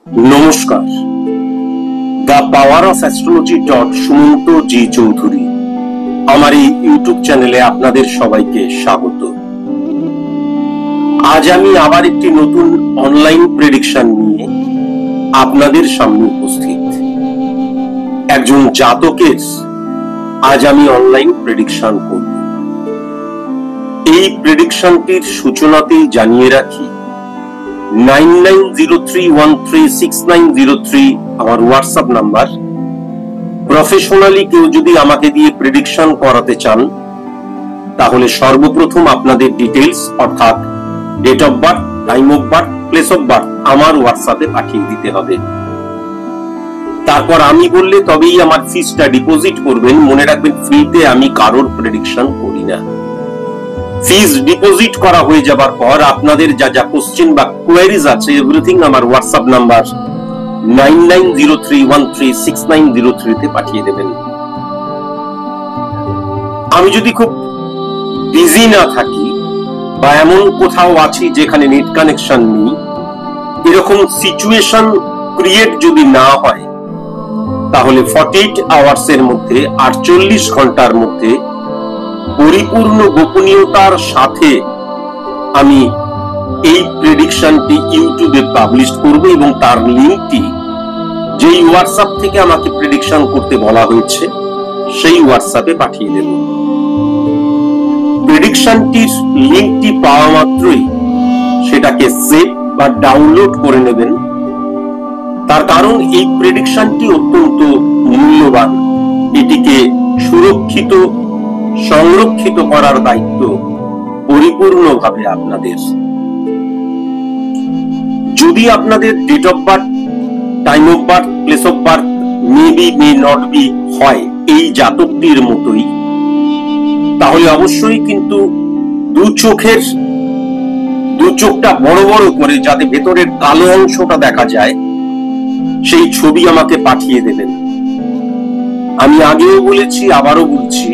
নমস্কার। The power of astrology Sumanta ji Chowdhury আমার এই ইউটিউব চ্যানেলে আপনাদের সবাইকে স্বাগত। আজ আমি আবার একটি নতুন অনলাইন প্রেডিকশন নিয়ে আপনাদের সামনে উপস্থিত। একজন জাতকের আজ আমি অনলাইন প্রেডিকশন করব। এই প্রেডিকশনটির সূচনাতেই জানিয়ে রাখি 9903136903 আমার হোয়াটসঅ্যাপ নাম্বার। প্রফেশনালি কেউ যদি আমাকে দিয়ে প্রেডিকশন করাতে চান তাহলে সর্বপ্রথম আপনাদের ডিটেইলস অর্থাৎ date of birth, time of birth, place of birth আমার হোয়াটসঅ্যাপে পাঠিয়ে দিতে হবে। তারপর আমি বললে তবেই আমার ফিসটা ডিপোজিট করবেন। মনে রাখবেন, ফ্রিতে আমি কারোর প্রেডিকশন করি না। ফিস ডিপোজিট করা হয়ে যাবার পর আপনাদের যা যা কোশ্চেন বা কোয়েরিজ আছে এভরিথিং আমার হোয়াটসঅ্যাপ নাম্বার 9903136903 তে পাঠিয়ে দেবেন। আমি যদি খুব বিজি না থাকি বা এমন কোথাও আছি যেখানে নেট কানেকশন নেই, এরকম সিচুয়েশন ক্রিয়েট যদি না হয় তাহলে 48 আওয়ার্স এর মধ্যে 48 ঘন্টার মধ্যে পরিপূর্ণ গোপনীয়তার সাথে আমি এই প্রেডিকশনটি ইউটিউবে পাবলিশ করব এবং তার লিংকটি যেই হোয়াটসঅ্যাপ থেকে আমাকে প্রেডিকশন করতে বলা হয়েছে সেই হোয়াটসঅ্যাপে পাঠিয়ে দেব। প্রেডিকশনটির লিংকটি পাওয়া মাত্রই সেটাকে সেভ বা ডাউনলোড করে নেবেন। তার কারণ এই প্রেডিকশনটি অত্যন্ত মূল্যবান। এটিকে সুরক্ষিত সংরক্ষিত করার দায়িত্ব পরিপূর্ণভাবে আপনাদের। যদি আপনাদের date of birth, time of birth, place of birth maybe may not be হয় এই জাতকটির মতোই, তাহলে অবশ্যই কিন্তু দু চোখটা বড় বড় করে যাতে ভেতরের কালো অংশটা দেখা যায় সেই ছবি আমাকে পাঠিয়ে দেবেন। আমি আগেও বলেছি, আবারও বলছি,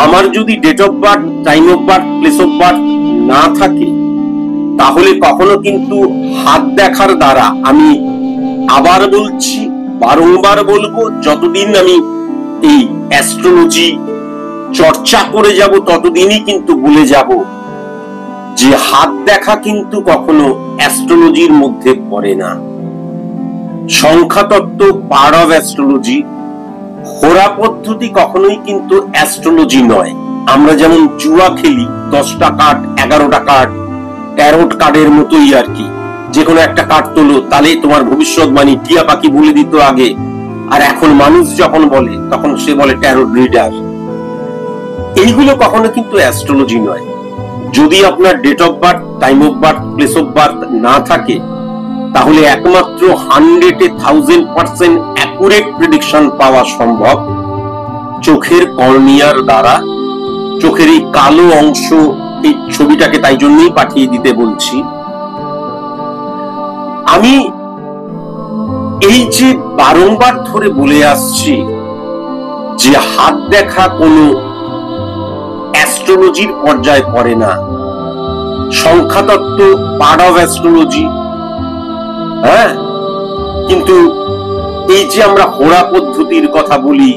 আমার যদি date of birth, time of birth, place of birth না থাকে তাহলে কখনো কিন্তু হাত দেখার দ্বারা, আমি আবার বলছি, বারংবার বলবো, যতদিন আমি এই অ্যাস্ট্রোলজি চর্চা করে যাব ততদিনই কিন্তু বলে যাব যে হাত দেখা কিন্তু কখনো অ্যাস্ট্রোলজির মধ্যে পড়ে না। সংখ্যাতত্ত্ব পার্ট অফ অ্যাস্ট্রোলজি, হোরা পদ্ধতি কখনোই কিন্তু অ্যাস্ট্রোলজি নয়। আমরা যেমন জুয়া খেলি 10টা কার্ড, 11টা কার্ড, ট্যারোট কার্ডের মতোই আর কি। যে কোনো একটা কার্ড তোলো, তাহলে তোমার ভবিষ্যৎবাণী টিয়া পাখি বলে দিত আগে, আর এখন মানুষ যখন বলে তখন সে বলে ট্যারোট রিডার। এইগুলো কখনো কিন্তু অ্যাস্ট্রোলজি নয়। যদি আপনার date of birth, time of birth, place of birth না থাকে তাহলে একমাত্র 100% অ্যাকুরেট প্রেডিকশন পাওয়া সম্ভব চোখের কর্নিয়ার দ্বারা। চোখের এই কালো অংশ, এই ছবিটাকে তাই জন্যই পাঠিয়ে দিতে বলছি। আমি এই যে বারংবার ধরে বলে আসছি যে হাত দেখা কোনো অ্যাস্ট্রোলজির পর্যায়ে পড়ে না। সংখ্যাতত্ত্ব পার্ট অফ অ্যাস্ট্রোলজি, হ্যাঁ, কিন্তু এই যে আমরা হোরা পদ্ধতির কথা বলি,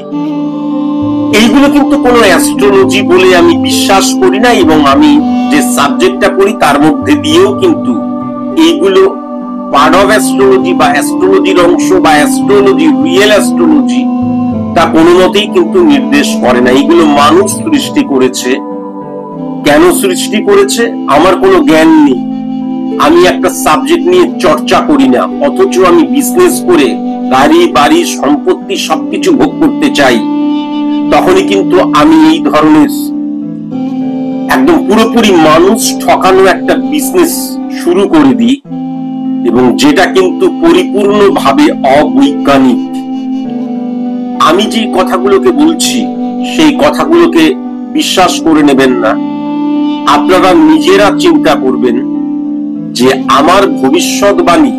এইগুলো কিন্তু কোনো অ্যাস্ট্রোলজি বলে আমি বিশ্বাস করি না। এবং আমি যে সাবজেক্টটা করি তার মধ্যে দিয়েও কিন্তু এইগুলো পার্ট অফ অ্যাস্ট্রোলজি বা অ্যাস্ট্রোলজির অংশ বা অ্যাস্ট্রোলজি, রিয়েল অ্যাস্ট্রোলজি তা কোনো মতেই কিন্তু নির্দেশ করে না। এইগুলো মানুষ সৃষ্টি করেছে। কেন সৃষ্টি করেছে আমার কোনো জ্ঞান নেই। আমি একটা সাবজেক্ট নিয়ে চর্চা করি না, অথচ আমি বিজনেস করে গাড়ি, বাড়ি, সম্পত্তি সবকিছু ভোগ করতে চাই। তখনই কিন্তু আমি এই ধরনের একদম পুরোপুরি মানুষ ঠকানো একটা বিজনেস শুরু করে দিই, এবং যেটা কিন্তু পরিপূর্ণভাবে অবৈজ্ঞানিক। আমি যে কথাগুলোকে বলছি সেই কথাগুলোকে বিশ্বাস করে নেবেন না। আপনারা নিজেরা চিন্তা করবেন যে আমার ভবিষ্যৎবাণী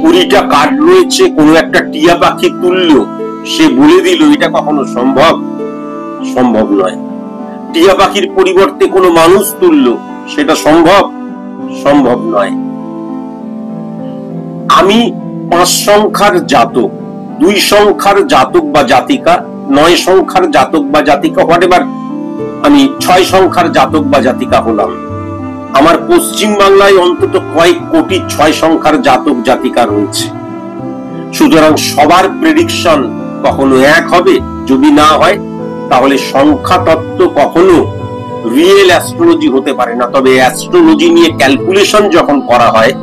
20টা কার্ড রয়েছে, কোনো একটা টিয়া পাখি তুলল, সে বলে দিল, এটা কখনো সম্ভব? সম্ভব নয়। টিয়া পাখির পরিবর্তে কোনো মানুষ তুলল, সেটা সম্ভব? সম্ভব নয়। আমি আমি 5 সংখ্যার জাতক, 2 সংখ্যার জাতক বা জাতিকা, 9 সংখ্যার জাতক বা জাতিকা, হোয়াটএভার, আমি 6 সংখ্যার জাতক বা জাতিকা হলাম। আমার পশ্চিম বাংলায় অন্তত কয়েক কোটি 6 সংখ্যার জাতক জাতিকা রয়েছে। সুতরাং সবার প্রেডিকশন কখনো এক হবে? যদি না হয় তাহলে সংখ্যা তত্ত্ব কখনো রিয়েল অ্যাস্ট্রোলজি হতে পারে না। তবে অ্যাস্ট্রোলজি নিয়ে ক্যালকুলেশন যখন করা হয়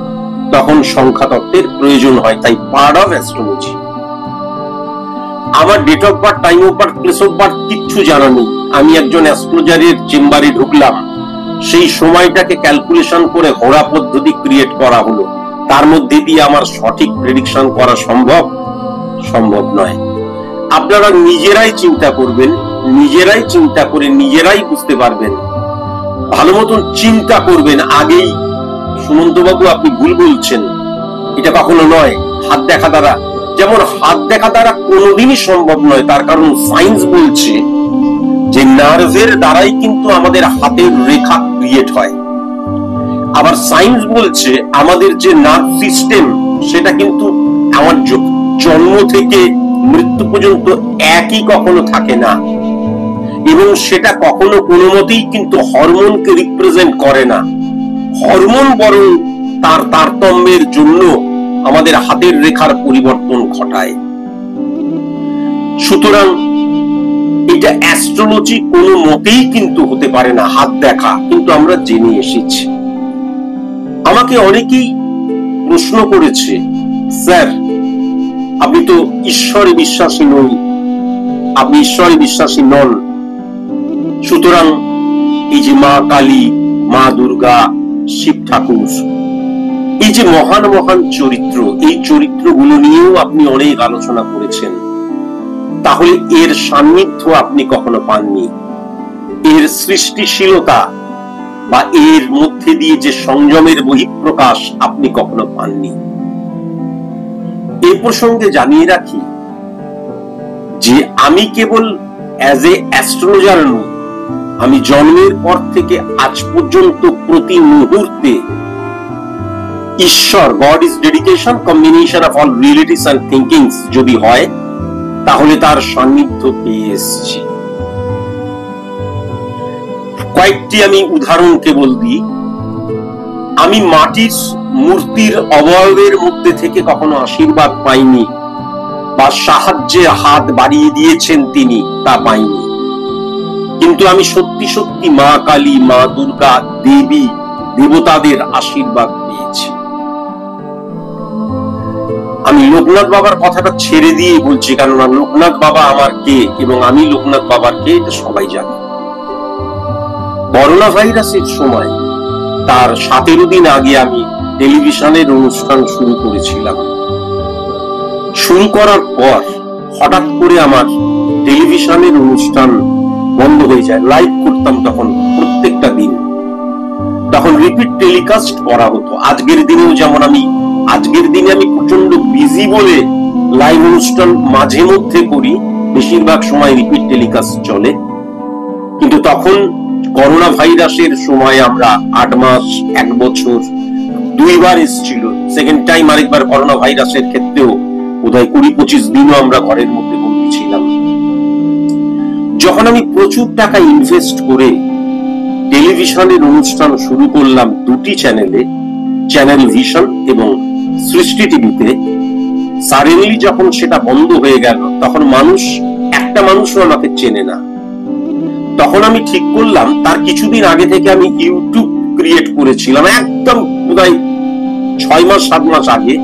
তখন সংখ্যা তত্ত্বের প্রয়োজন হয়, তাই পার্ট অফ অ্যাস্ট্রোলজি। আমার date of birth, time of birth, place of birth কিচ্ছু জানা নেই। আমি একজন অ্যাস্ট্রোলজারের চেম্বারে ঢুকলাম, সেই সময়টাকে ক্যালকুলেশন করে ঘোড়া পদ্ধতি ক্রিয়েট করা হলো, তার মধ্যে দিয়ে আমার সঠিক প্রেডিকশন করা সম্ভব নয়। আপনারা নিজেরাই চিন্তা করবেন, নিজেরাই চিন্তা করে নিজেরাই বুঝতে পারবেন। ভালো মতন চিন্তা করবেন আগেই। সুমন্ত বাবু, আপনি ভুল বলছেন, এটা কখনো নয়। হাত দেখা দ্বারা, যেমন হাত দেখা দ্বারা কোনোদিনই সম্ভব নয়, তার কারণ সায়েন্স বলছে যে নার্ভের দ্বারাই কিন্তু আমাদের হাতের রেখা ক্রিয়েট হয়। আবার সায়েন্স বলছে আমাদের যে নার্ভ সিস্টেম সেটা কিন্তু আমার জন্ম থেকে মৃত্যু পর্যন্ত একই কখনো থাকে না, এবং সেটা কখনো কোনো মতেই কিন্তু হরমোনকে রিপ্রেজেন্ট করে না। হরমোন বরং তার তারতম্যের জন্য আমাদের হাতের রেখার পরিবর্তন ঘটায়। সুতরাং এটা অ্যাস্ট্রোলজি কোনো মতেই কিন্তু হতে পারে না হাত দেখা, কিন্তু আমরা জেনে এসেছি। আমাকে অনেকেই প্রশ্ন করেছে, স্যার আপনি তো ঈশ্বরে বিশ্বাসী নন, আপনি ঈশ্বরে বিশ্বাসী নন, সুতরাং এই যে মা কালী, মা দুর্গা, শিব ঠাকুর, এই যে মহান মহান চরিত্র, এই চরিত্রগুলো নিয়েও আপনি অনেক আলোচনা করেছেন, তাহলে এর সান্নিধ্য আপনি কখনো পাননি? এর সৃষ্টিশীলতা বা এর মধ্যে দিয়ে যে সংযমের বহিঃপ্রকাশ আপনি কখনো পাননি? এই প্রসঙ্গে জানিয়ে রাখি যে আমি কেবল অ্যাজ এ অ্যাস্ট্রোলজার নই, আমি জন্মের পর থেকে আজ পর্যন্ত প্রতি মুহূর্তে ঈশ্বর, God is dedication, combination of all realities and thinkings যদি হয় তাহলে তার সান্নিধ্য পেয়ে এসেছি। কয়েকটি আমি উদাহরণ কেবল দিই। আমি মাটির মূর্তির অবয়বের মধ্যে থেকে কখনো আশীর্বাদ পাইনি, বা সাহায্যে হাত বাড়িয়ে দিয়েছেন তিনি, তা পাইনি। কিন্তু আমি সত্যি সত্যি মা কালী, মা দুর্গা, দেবী দেবতাদের আশীর্বাদ পেয়েছি। আমি লোকনাথ বাবার কথাটা ছেড়ে দিয়ে বলছি, কেননা লোকনাথ বাবা আমার কে এবং আমি লোকনাথ বাবার কে এটা সবাই জানে। করোনা ভাইরাসের সময় তার 17 দিন আগে আমি টেলিভিশনের অনুষ্ঠান শুরু করেছিলাম। শুরু করার পর হঠাৎ করে আমার টেলিভিশনের অনুষ্ঠান বন্ধ হয়ে যায়। লাইভ করতাম তখন প্রত্যেকটা দিন, তখন রিপিট টেলিকাস্ট করা হতো। আজকের দিনেও যেমন আজকের দিনে আমি প্রচন্ড বিজি বলে লাইভ অনুষ্ঠান মাঝে মধ্যে করি, বেশিরভাগ সময় রিপিট টেলিকাস্ট চলে। কিন্তু তখন করোনা ভাইরাসের সময় আমরা 8 মাস, 1 বছর 2 বার এসেছিল। সেকেন্ড টাইম আরেকবার করোনা ভাইরাসের ক্ষেত্রেও বোধহয় 20-25 দিনও আমরা ঘরের মধ্যে বন্দী ছিলাম। যখন আমি প্রচুর টাকা ইনভেস্ট করে টেলিভিশনের অনুষ্ঠান শুরু করলাম 2টি চ্যানেলে, চ্যানেল ভিশন এবং সৃষ্টি টিভিতে, সাডেনলি যখন সেটা বন্ধ হয়ে গেল তখন একটা মানুষও আমাকে চেনে না। তখন আমি ঠিক করলাম, তার কিছুদিন আগে থেকে আমি ইউটিউব ক্রিয়েট করেছিলাম, একদম বোধহয় 6 মাস 7 মাস আগে,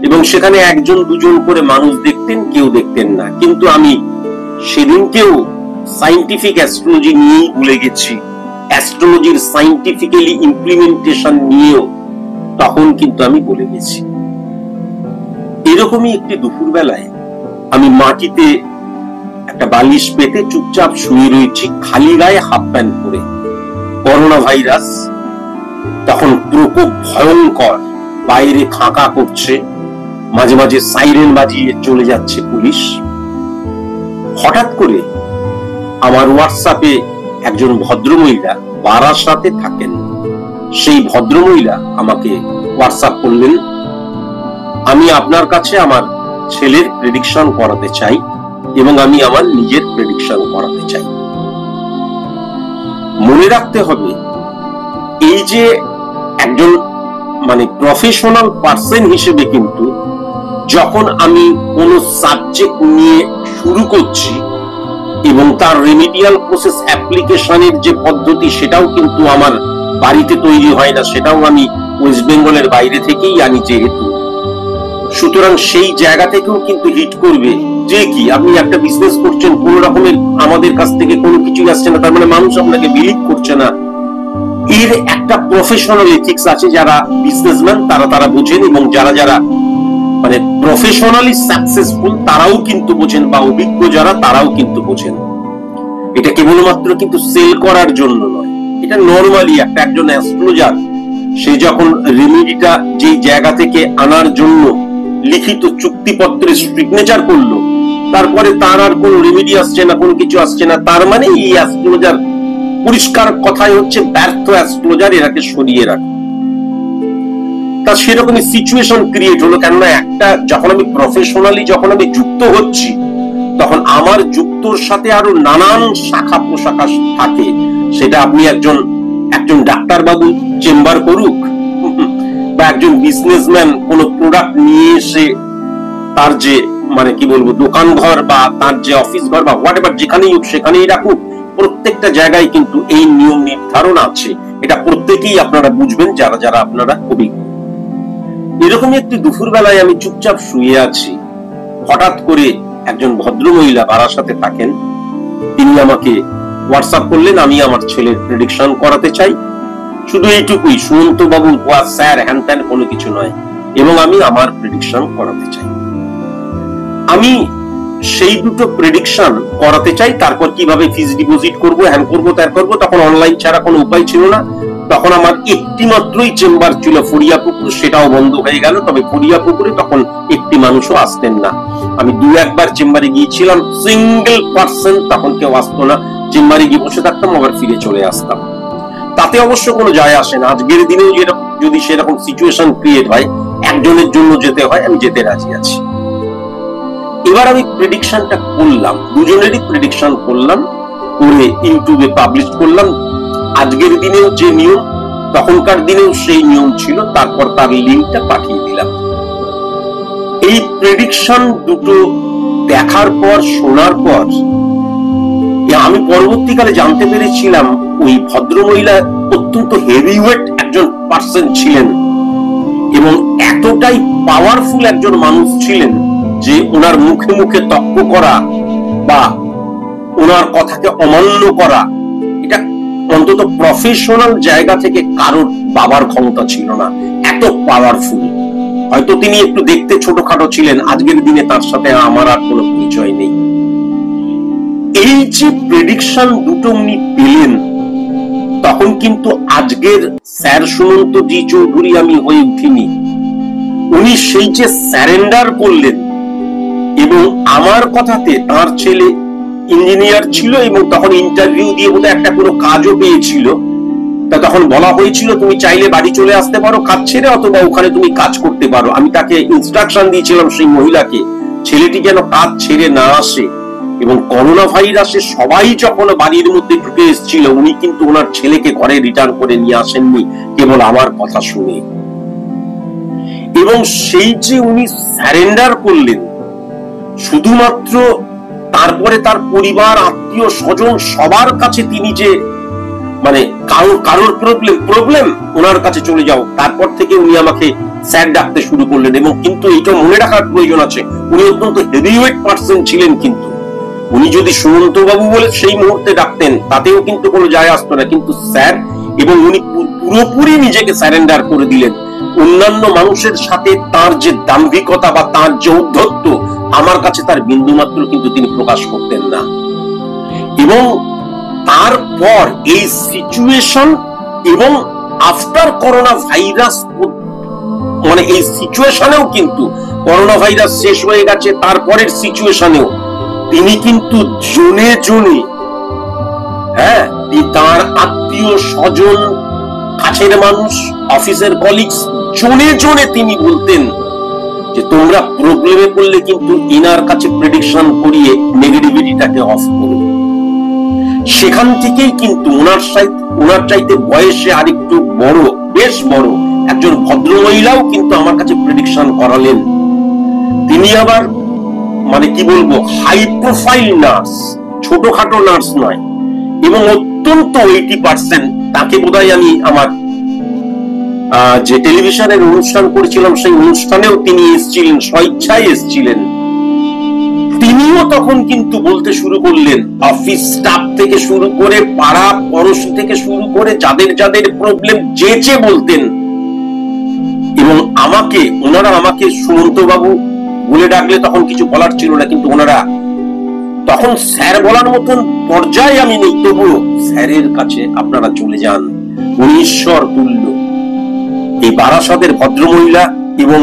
এবং সেখানে 1-2 করে মানুষ দেখতেন, কেউ দেখতেন না। কিন্তু আমি সেদিনকেও সাইন্টিফিক অ্যাস্ট্রোলজি নিয়েই ভুলে গেছি, অ্যাস্ট্রোলজির সাইন্টিফিক্যালি ইমপ্লিমেন্টেশন নিয়েও তখন কিন্তু আমি বলে গেছি। এরকমই একটি দুপুর বেলায় আমি মাটিতে একটা বালিশ পেতে চুপচাপ শুয়ে রয়েছি, খালি গায়ে, হাফ প্যান্ট পরে। করোনা ভাইরাস তখন প্রকোপ ভয়ঙ্কর, বাইরে খাঁকা করছে, মাঝে মাঝে সাইরেন বাজিয়ে চলে যাচ্ছে পুলিশ। হঠাৎ করে আমার হোয়াটসঅ্যাপে একজন ভদ্রমহিলা, বারাসাতে থাকেন, সেই ভদ্রমহিলা আমাকে হোয়াটসঅ্যাপ করলেন আমি আপনার কাছে আমার ছেলের প্রেডিকশন করাতে চাই এবং আমি আমার নিজের প্রেডিকশন করাতে চাই। মনে রাখতে হবে, এই যে একজন প্রফেশনাল পার্সন হিসেবে কিন্তু যখন আমি কোনো সাবজেক্ট নিয়ে শুরু করছি এবং তার রেমিডিয়াল প্রসেস অ্যাপ্লিকেশনের যে পদ্ধতি, সেটাও কিন্তু আমার বাড়িতে তৈরি হয় না, সেটাও আমি ওয়েস্ট বেঙ্গলের বাইরে থেকেই আনি যেহেতু, সুতরাং সেই জায়গা থেকেও কিন্তু হিট করবে। যে কি আপনি একটা বিজনেস করছেন, কোন রকমের আমাদের কাছ থেকে কোনো কিছুই আসছে না, তার মানে মানুষ আপনাকে বিলিভ করছে না। এর একটা প্রফেশনাল এথিক্স আছে, যারা বিজনেসম্যান তারা বোঝেন, এবং যারা প্রফেশনালি সাকসেসফুল তারাও কিন্তু বোঝেন, বা অভিজ্ঞ যারা তারাও কিন্তু বোঝেন। এটা কেবলমাত্র কিন্তু সেল করার জন্য নয়, এটা নরমালি একজন অ্যাস্ট্রোলজার সে যখন রেমেডিটা যেই জায়গা থেকে আনার জন্য লিখিত চুক্তিপত্রে সিগনেচার করলো, তারপরে তার আর কোন রেমেডি আসছে না, কোনো কিছু আসছে না, তার মানে এই অ্যাস্ট্রোলজার, পরিষ্কার কথাই হচ্ছে ব্যর্থ অ্যাস্ট্রোলজার, এরাকে সরিয়ে রাখে। তা সেরকমই সিচুয়েশন ক্রিয়েট হলো, কেননা যখন আমি প্রফেশনালি যুক্ত হচ্ছি, তখন আমার যুক্তর সাথে আরো নানান শাখা প্রশাখা থাকে। সেটা আপনি একজন ডাক্তার বাবু চেম্বার করুক, বা একজন বিজনেসম্যান কোনো প্রোডাক্ট নিয়ে এসে তার যে দোকান ঘর বা তার যে অফিস ঘর বা হোয়াট এভার যেখানেই হোক সেখানেই রাখুক, প্রত্যেকটা জায়গায় কিন্তু এই নিয়ম নির্ধারণ আছে। এটা প্রত্যেকেই আপনারা বুঝবেন যারা আপনারা অভিজ্ঞ। এরকমই একটি দুপুর বেলায় আমি চুপচাপ শুয়ে আছি, হঠাৎ করে একজন ভদ্রমহিলা বারাসাতে থাকেন, তিনি আমাকে হোয়াটসঅ্যাপ করলেন, আমি আমার ছেলের প্রেডিকশন করাতে চাই। শুধু এইটুকুই, সুমন্ত বাবু স্যার হ্যান ত্যান কোনো কিছু নয়, এবং আমি আমার প্রেডিকশন করাতে চাই। আমি সেই দুটো প্রেডিকশন করাতে চাই। তারপর কিভাবে ফিস ডিপোজিট করবো, হ্যান করবো, ত্যান করবো, তখন অনলাইন ছাড়া কোনো উপায় ছিল না। তখন আমার একটি মাত্রই চেম্বার ছিল ফরিয়াপুকুর, সেটাও বন্ধ হয়ে গেল। তবে ফরিয়াপুকুরে তখন একটি মানুষও আসতেন না। আমি 2-1 চেম্বারে গিয়েছিলাম, সিঙ্গেল পার্সন তখন কেউ আসতো না। চেম্বারে গিয়ে বসে থাকতাম, আবার ফিরে চলে আসতাম। তাতে অবশ্য কোনো যায় আসে না। আজকের দিনেও যদি সেরকম সিচুয়েশন ক্রিয়েট হয়, একজনের জন্য যেতে হয়, আমি যেতে রাজি আছি। এবার আমি প্রেডিকশনটা করলাম, দুজনেরই প্রেডিকশন করলাম, করে ইউটিউবে পাবলিশ করলাম। আজকের দিনেও যে নিয়ম, তখনকার দিনেও সেই নিয়ম ছিল। তারপর তার লিঙ্কটা পাঠিয়ে দিলাম। এই প্রেডিকশন দুটো দেখার পর, শোনার পর আমি পরবর্তীকালে জানতে পেরেছিলাম ওই ভদ্রমহিলা অত্যন্ত হেভিওয়েট একজন পার্সন ছিলেন, এবং এতটাই পাওয়ারফুল একজন মানুষ ছিলেন যে ওনার মুখে মুখে তর্ক করা বা ওনার কথাকে অমান্য করা, এটা অন্তত প্রফেশনাল জায়গা থেকে কারোর বাবার ক্ষমতা ছিল না। এত পাওয়ারফুল। হয়তো তিনি একটু দেখতে ছোটখাটো ছিলেন, আজকের দিনে তার সাথে আমার আর কোনো পরিচয় নেই। এই যে প্রেডিকশন দুটো উনি পেলেন, তখন কিন্তু আজকের স্যার সুমন্ত জি চৌধুরী আমি হয়ে উঠিনি। উনি সেই যে স্যারেন্ডার করলেন, এবং আমার কথাতে তার ছেলে ইঞ্জিনিয়ার ছিল, এবং তখন ইন্টারভিউ দিয়ে বোধহয় একটা কোনো কাজও পেয়েছিল। তা তখন বলা হয়েছিল তুমি চাইলে বাড়ি চলে আসতে পারো কাজ ছেড়ে, অথবা ওখানে তুমি কাজ করতে পারো। আমি তাকে ইনস্ট্রাকশন দিয়েছিলাম সেই মহিলাকে, ছেলেটি যেন কাজ ছেড়ে না আসে। এবং করোনা ভাইরাসে সবাই যখন বাড়ির মধ্যে ঢুকে এসেছিল, উনি কিন্তু ওনার ছেলেকে ঘরে রিটার্ন করে নিয়ে আসেননি, কেবল আমার কথা শুনে। এবং সেই যে উনি সারেন্ডার করলেন, শুধুমাত্র তারপরে তার পরিবার, আত্মীয় স্বজন সবার কাছে তিনি যে কারোর প্রবলেম ওনার কাছে চলে যাও, তারপর থেকে উনি আমাকে স্যার ডাকতে শুরু করলেন। এবং কিন্তু এটা মনে রাখার প্রয়োজন আছে, উনি অত্যন্ত হেভিওয়েট পার্সন ছিলেন। কিন্তু উনি যদি সুমন্ত বাবু বলে সেই মুহূর্তে ডাকতেন, তাতেও কিন্তু কোনো যায় আসতো না। কিন্তু স্যার, এবং উনি পুরোপুরি নিজেকে সারেন্ডার করে দিলেন। অন্যান্য মানুষের সাথে তার যে দাম্ভিকতা বা তার যে ঔদ্ধত্য, আমার কাছে তার বিন্দুমাত্র কিন্তু তিনি প্রকাশ করতেন না। এবং তারপর এই সিচুয়েশন এবং আফটার করোনা ভাইরাস, এই সিচুয়েশনেও কিন্তু করোনা ভাইরাস শেষ হয়ে গেছে, তারপরের সিচুয়েশনেও তিনি কিন্তু জনে জনে, তার আত্মীয় স্বজন, কাছের মানুষ, অফিসের কলিগস, জনে জনে তিনি বলতেন যে আমরা প্রবলেমে পড়লে কিন্তু ইনার কাছে প্রেডিকশন করিয়ে নেগেটিভিটিটাকে অফ করি। সেখান থেকেই কিন্তু ওনার চাইতে বয়সে আরেকটু বড়, বেশ বড় একজন ভদ্র মহিলাও কিন্তু আমার কাছে প্রেডিকশন করালেন। তিনি আবার মানে কি বলবো, হাই প্রোফাইল নার্স, ছোটখাটো নার্স নয়, এবং অত্যন্ত 80% তাকে বোধহয় আমি আমার যে টেলিভিশনের অনুষ্ঠান করেছিলাম সেই অনুষ্ঠানেও তিনি এসেছিলেন, স্বেচ্ছায় এসেছিলেন। তিনিও তখন কিন্তু বলতে শুরু করলেন, অফিস স্টাফ থেকে শুরু করে পাড়া পড়োশি থেকে শুরু করে যাদের যাদের প্রবলেম যে বলতেন। এবং ওনারা আমাকে সুমন্ত বাবু বলে ডাকলে তখন কিছু বলার ছিল না, কিন্তু ওনারা তখন স্যার বলার মতন পর্যায়ে আমি নেই, তবুও স্যারের কাছে আপনারা চলে যান, উনি ঈশ্বর তুল্য। এই বারাসতের ভদ্রমহিলা এবং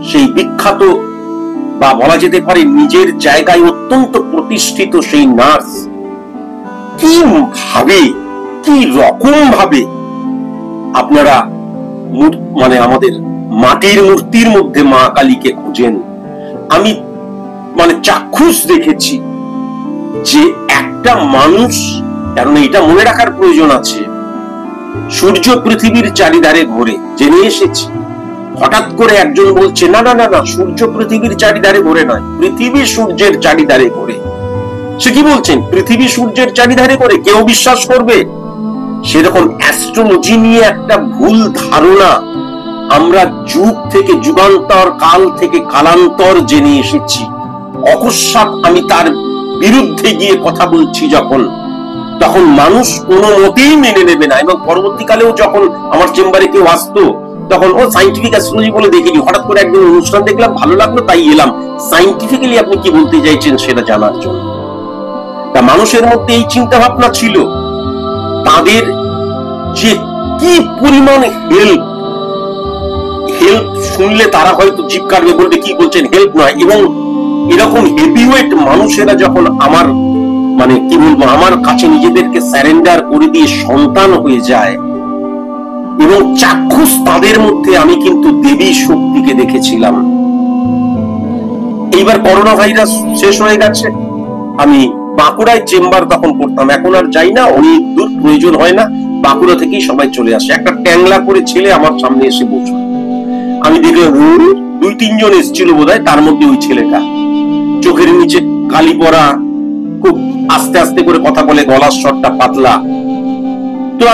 সেই বিখ্যাত বা বলা যেতে পারে নিজের জায়গায় অত্যন্ত প্রতিষ্ঠিত সেই নার্স কি ভাবে, কি রকম ভাবে আপনারা মানে আমাদের মাটির মূর্তির মধ্যে মা কালীকে খুঁজেন, আমি মানে চাক্ষুষ দেখেছি যে একটা মানুষ, কারণ এটা মনে রাখার প্রয়োজন আছে, সূর্য পৃথিবীর চারিধারে ঘোরে, জেনে এসেছি। হঠাৎ করে একজন বলছে না না না না, সূর্য পৃথিবীর চারিধারে ঘোরে নয়, পৃথিবী সূর্যের চারিধারে ঘোরে। সে কি বলছেন, পৃথিবী সূর্যের চারিধারে ঘোরে? কেউ বিশ্বাস করবে? সেরকম অ্যাস্ট্রোলজি নিয়ে একটা ভুল ধারণা আমরা যুগ থেকে যুগান্তর, কাল থেকে কালান্তর জেনে এসেছি। অকস্মাৎ আমি তার বিরুদ্ধে গিয়ে কথা বলছি তখন মানুষ কোনো মতেই মেনে নেবে না। এবং পরবর্তীকালেও যখন আমার চেম্বারে কেউ আসতো তখন ও সাইন্টিফিক অ্যাস্ট্রোলজি বলে দেখিনি, হঠাৎ করে একদিন অনুষ্ঠান দেখলাম, ভালো লাগলো তাই এলাম, সাইন্টিফিক্যালি আপনি কি বলতে চাইছেন সেটা জানার জন্য। তা মানুষের মধ্যে এই চিন্তা ভাবনা ছিল, তাদের যে কি পরিমাণ হেল্প শুনলে তারা হয়তো জিভ কাটবে, বলবে কি বলছেন, হেল্প নয়। এবং এরকম হেভিওয়েট মানুষেরা যখন আমার মানে কি বলবো, আমার কাছে নিজেদেরকে স্যারেন্ডার করে দিয়ে সন্তান হয়ে যায়, এবং চাক্ষুষ তাদের মধ্যে আমি কিন্তু দেবী শক্তিকে দেখেছিলাম। এইবার করোনা ভাইরাস শেষ হয়ে গেছে, আমি বাঁকুড়ায় চেম্বার তখন করতাম, এখন আর যাই না, অনেক দূর, প্রয়োজন হয় না, বাঁকুড়া থেকেই সবাই চলে আসে। একটা ট্যাংলা করে ছেলে আমার সামনে এসে বসল, আমি দেখলাম 2-3 জন এসেছিল বোধহয়, তার মধ্যে ওই ছেলেটা, চোখের নিচে কালি পড়া, খুব আস্তে আস্তে করে কথা বলে, গলার স্বরটা পাতলা। তো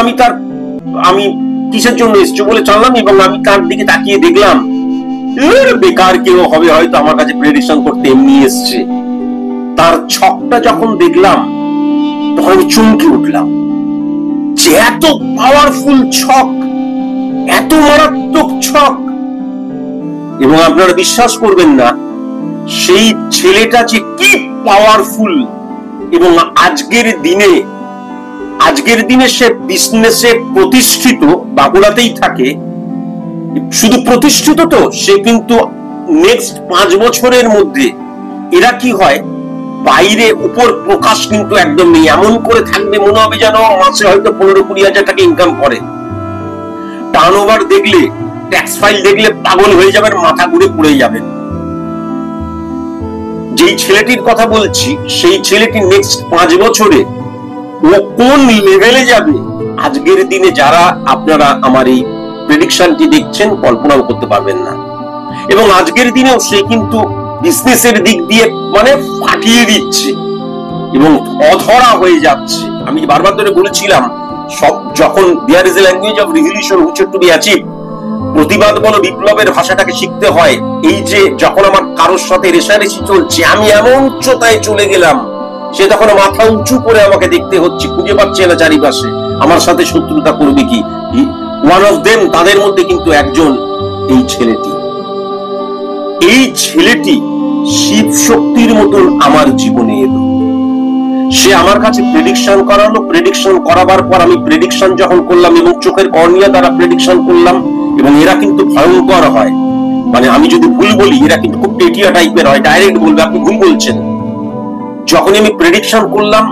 আমি কিসের জন্য এসছো বলে জানলাম, এবং আমি তার দিকে তাকিয়ে দেখলাম বেকার কেউ হবে, হয়তো আমার কাছে প্রেডিকশন করতে এমনি এসছে। তার ছকটা যখন দেখলাম তখন চমকে উঠলাম যে এত পাওয়ারফুল ছক, এত মারাত্মক ছক। এবং আপনারা বিশ্বাস করবেন না, সেই ছেলেটা যে কি পাওয়ারফুল। এবং আজকের দিনে সে বিজনেসে প্রতিষ্ঠিত, বাঁকুড়াতেই থাকে, শুধু প্রতিষ্ঠিত তো, সে কিন্তু নেক্সট 5 বছরের মধ্যে এরা কি হয়, বাইরে উপর প্রকাশ কিন্তু একদম নেই, এমন করে থাকবে মনে হবে যেন মাসে হয়তো 15-20 হাজার টাকা ইনকাম করে। টার্নওভার দেখলে, ট্যাক্স ফাইল দেখলে পাগল হয়ে যাবেন, মাথা ঘুরে পড়ে যাবেন। যেই ছেলেটির কথা বলছি, সেই ছেলেটি নেক্সট 5 বছরে ও কোন লেভেলে যাবে, আজকের দিনে যারা আপনারা আমার এই প্রেডিকশনটি দেখছেন কল্পনাও করতে পারবেন না। এবং আজকের দিনেও সে কিন্তু বিজনেসের দিক দিয়ে মানে ফাটিয়ে দিচ্ছে এবং অধরা হয়ে যাচ্ছে। আমি বারবার ধরে বলেছিলাম, সব যখন there is a language of revolution which to be achieve, প্রতিবাদ বলো বিপ্লবের ভাষাটাকে শিখতে হয়। এই যে যখন আমার কারোর সাথে রেষারেষি চলছে, আমি এমন উচ্চতায় চলে গেলাম, সে তখন মাথা উঁচু করে আমাকে দেখতে হচ্ছে, খুঁজে পাচ্ছে না চারিপাশে আমার সাথে শত্রুতা করবে কি। ওয়ান অফ দেম, তাদের মধ্যে কিন্তু একজন এই ছেলেটি শিব শক্তির মতন আমার জীবনে এলো। সে আমার কাছে প্রেডিকশন করালো, প্রেডিকশন করাবার পর আমি প্রেডিকশন যখন করলাম এবং চোখের কর্নিয়া দ্বারা প্রেডিকশন করলাম, এবং এরা কিন্তু ভয়ঙ্কর হয়, মানে আমি যদি ভুল বলি এরা কিন্তু খুব টেটিয়া টাইপের হয়, ডাইরেক্ট বলবে আপনি ভুল বলছেন। যখন আমি প্রেডিকশন করলাম,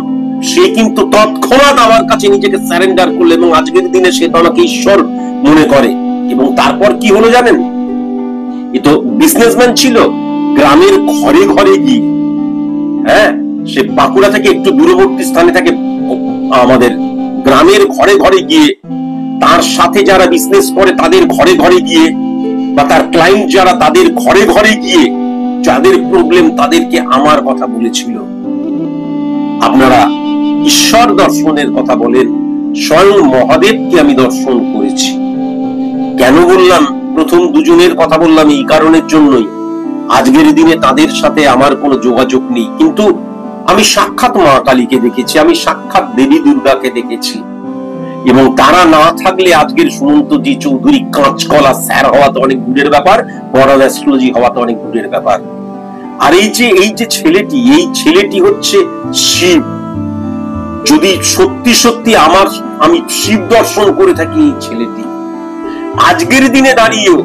সে কিন্তু তৎক্ষণাৎ আমার কাছে নিজেকে সারেন্ডার করলো, এবং আজকের দিনে সে আমাকে ঈশ্বর মনে করে। এবং তারপর কি হলো জানেন, এ তো বিজনেসম্যান ছিল, গ্রামের ঘরে ঘরে গিয়ে, হ্যাঁ, সে বাঁকুড়া থেকে একটু দূরবর্তী স্থানে থাকে, আমাদের গ্রামের ঘরে ঘরে গিয়ে, তার সাথে যারা বিজনেস করে তাদের ঘরে ঘরে গিয়ে, বা তার ক্লায়েন্ট যারা তাদের ঘরে ঘরে গিয়ে যাদের প্রবলেম তাদেরকে আমার কথা বলেছিল। আপনারা ঈশ্বর দর্শনের কথা বলেন, স্বয়ং মহাদেবকে আমি দর্শন করেছি। কেন বললাম প্রথম দুজনের কথা বললাম? এই কারণের জন্যই, আজকের দিনে তাদের সাথে আমার কোনো যোগাযোগ নেই, কিন্তু আমি সাক্ষাৎ মা কালীকে দেখেছি, আমি সাক্ষাৎ দেবী দুর্গাকে দেখেছি, এবং তারা না থাকলে আজকের সুমন্তজি চৌধুরী কাঁচকলা স্যার হওয়া তো অনেক দূরের ব্যাপার, বড় অ্যাস্ট্রোলজি হওয়া তো অনেক দূরের ব্যাপার। আর এই যে ছেলেটি, এই ছেলেটি হচ্ছে শিব। যদি সত্যি সত্যি আমি শিব দর্শন করে থাকি, এই ছেলেটি আজকের দিনে দাঁড়িয়েও